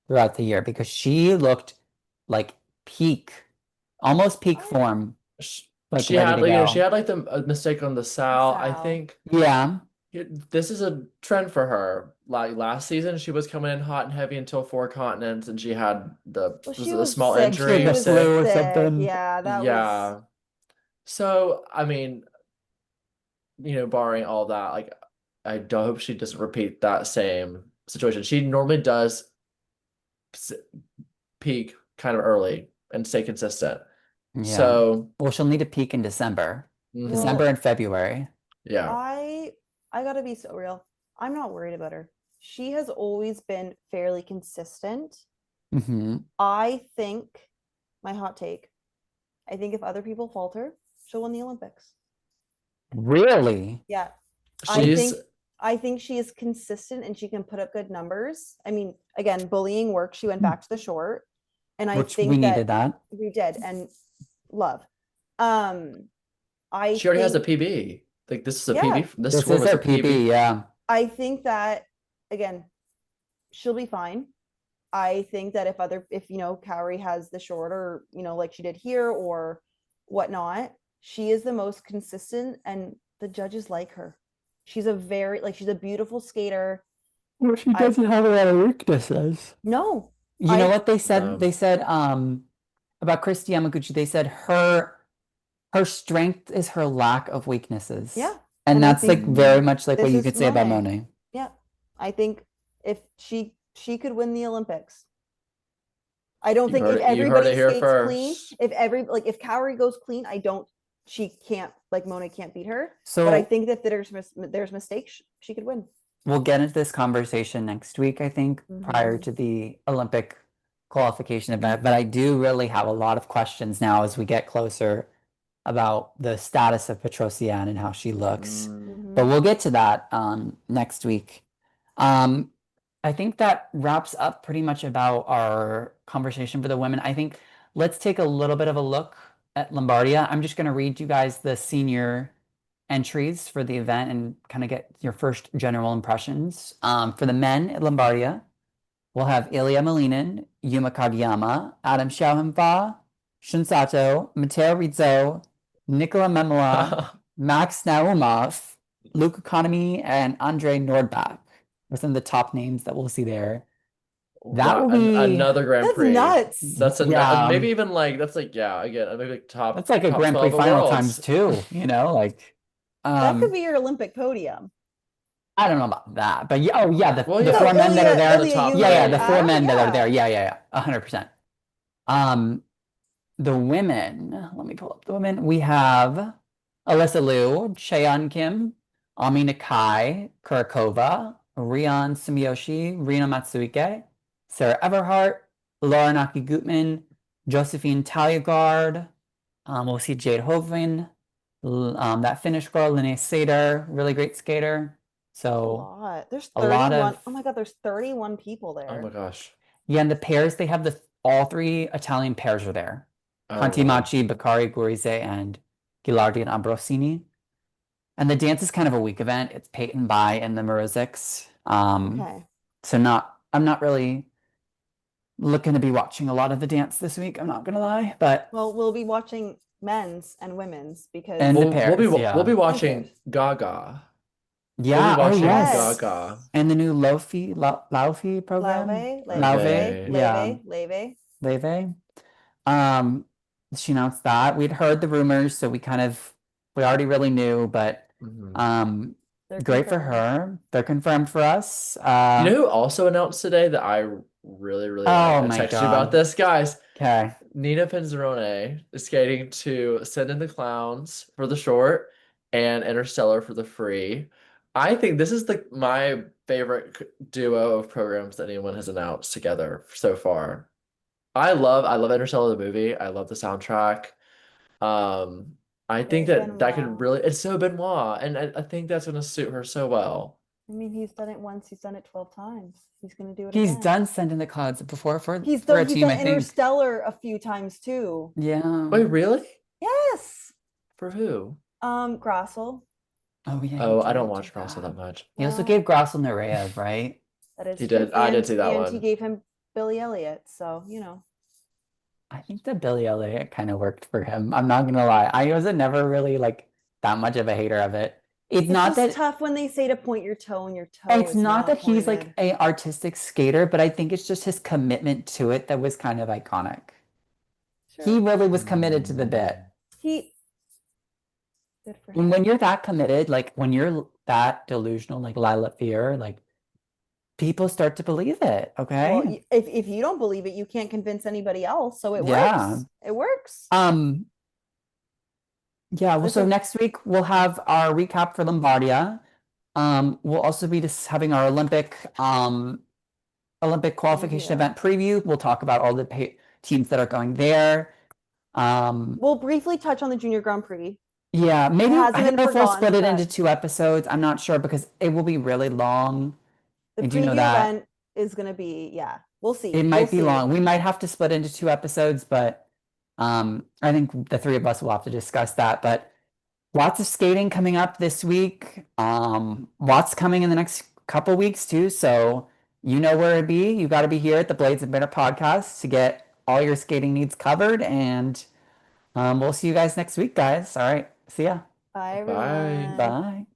throughout the year? Because she looked like peak, almost peak form, Sh- like She ready had to like she go. had like the mistake on the Sal. I Sal. think Yeah. this is a trend for her. Like last season, she was coming in hot and heavy until four continents, and she had Well, was she it a was small sick. She had She injury, the was sick. flu or sick. something. Yeah, that was. Yeah. So I mean, barring all that, like I don't hope she doesn't repeat that same situation. She normally does s- peak kind of early and stay consistent. Yeah. So, Well, she'll need to peak in December. mhm, December Well, and February. yeah. I gotta be so real. I'm not worried about her. She has always been fairly consistent. Hmm. I think, my hot take, I think if other people falter, she'll win the Olympics. Really? Yeah. I She's think I think she is consistent and she can put up good numbers. I mean, again, bullying works. She went back to the short. And I Which we think needed that that. we did, and love. Um, I she already has a think, PB. Like this is a yeah, PB. This This score is was our a PB, PB. yeah. I think that, again, she'll be fine. I think that if Kaori has the short, or like she did here or whatnot, she is the most consistent, and the judges like her. She's she's a beautiful skater. Well, she I doesn't have a lot of weaknesses. no, You know I what they said? No. They said about Christy Yamaguchi, they said her strength is her lack of weaknesses. yeah, And and I that's like think very Mm, much like what this you is could say about Mone. Monet. Yeah, I think if she could win the Olympics. I don't think if you heard everybody it here skates clean, first. if Kaori goes clean, she can't, like, Mona can't beat her. But I So think that there's mistakes, she could win. we'll get into this conversation next week, I think, prior Mhm. to the Olympic qualification event. But I do really have a lot of questions now as we get closer about the status of Petrosian and how she looks. Mm. But Mhm. we'll get to that next week. Um, I think that wraps up pretty much about our conversation for the women. I think let's take a little bit of a look at Lombardia. I'm just going to read you guys the senior entries for the event and kind of get your first general impressions. For the men at Lombardia, we'll have Ilya Malinin, Yuma Kageyama, Adam Xiaohunfa, Shun Sato, Matteo Rizzo, Nicola Memola, Max Naumov, Luke Economy, and Andre Nordbach are some of the top names that we'll see there. That Wow, will be another Grand That's Prix. nuts. That's Yeah. maybe even like that's like yeah again maybe like top that's like a top Grand Prix 12 of final worlds. times two, like That could be your Olympic podium. I don't know about that, but yeah, oh yeah, Well, the yeah. four men that are Ilya- there, Ilya top Yuma, yeah, three. the four Adam, men that are there, yeah. yeah, 100%. The women, let me pull up the women. We have Alyssa Liu, Cheon Kim, Ami Nakai, Kurakova, Rian Sumiyoshi, Rina Matsuike, Sarah Everhart, Laura Naki Gutman, Josephine Talliagard. We'll see Jade Hovind, that Finnish girl, Linnea Sater, really great skater. A So lot. There's a lot 31. of Oh my God, there's 31 people Oh there. my gosh. yeah, and the pairs they have all three Italian pairs are there. Oh, wow. Contimaci, Beccari, Gurise, and Gilardi and Ambrosini. And the dance is kind of a week event. It's Peyton Bai and the Morozics. Okay. So I'm not really looking to be watching a lot of the dance this week. I'm not gonna lie, but Well, we'll be watching men's and women's because And the We'll be pairs, we'll be yeah. watching pairs. Gaga. yeah, We'll oh be watching yes, Gaga. and the new Laufi program, Lave, Lauve, yeah, Leve. Leve. She announced that we'd heard the rumors, so we already really knew, but Mhm. They're great for confirmed. her. They're confirmed for us. You know who also announced today that I really Oh like? I my texted you about God. this, guys. Okay. Nina Penzarone is skating to Send in the Clowns for the short and Interstellar for the free. I think this is my favorite duo of programs that anyone has announced together so far. I love Interstellar the movie. I love the soundtrack. I think Very that could Benoit. really, it's so Benoit, and I think that's gonna suit her so well. I mean, he's done it once. He's done it 12 times. He's going to do it He's again. done Send in the Clouds before for a He's team, done I think. Interstellar a few times too. Yeah. Wait, really? Yes. For who? Grossel. Oh yeah. Oh, he I don't did watch Crossel that much. He also Well, gave Grossel Nureyev, right? That is He true. did. I did see that and he one. gave him Billy Elliot. So, I think the Billy Elliot kind of worked for him. I'm not gonna lie. I was never really like that much of a hater of it. It's not just that tough when they say to point your toe and your toe it's is not that he's like pointed. a artistic skater, but I think it's just his commitment to it that was kind of iconic. He Sure. really was committed to the bit. He good for And him. when you're that committed, like when you're that delusional, like Lilah Fear, like people start to believe it. Okay. Well, if you don't believe it, you can't convince anybody else. So it Yeah. works. It works. Yeah, well, so next week we'll have our recap for Lombardia. We'll also be just having our Olympic qualification event preview. We'll talk about all the teams that are going there. We'll briefly touch on the Junior Grand Prix. Yeah, maybe hasn't I don't been know if we'll split it forgotten, into 2 episodes. I'm not sure because it will be really long. The I do know preview that. event is going to be, we'll see. It might be see. long. We might have to split into 2 episodes, but I think the 3 of us will have to discuss that. But lots of skating coming up this week. Lots coming in the next couple weeks too. So you know where to be. You got to be here at the Blades of Banter podcast to get all your skating needs covered. And we'll see you guys next week, guys. All right. See ya. Bye, Bye. everyone. Bye.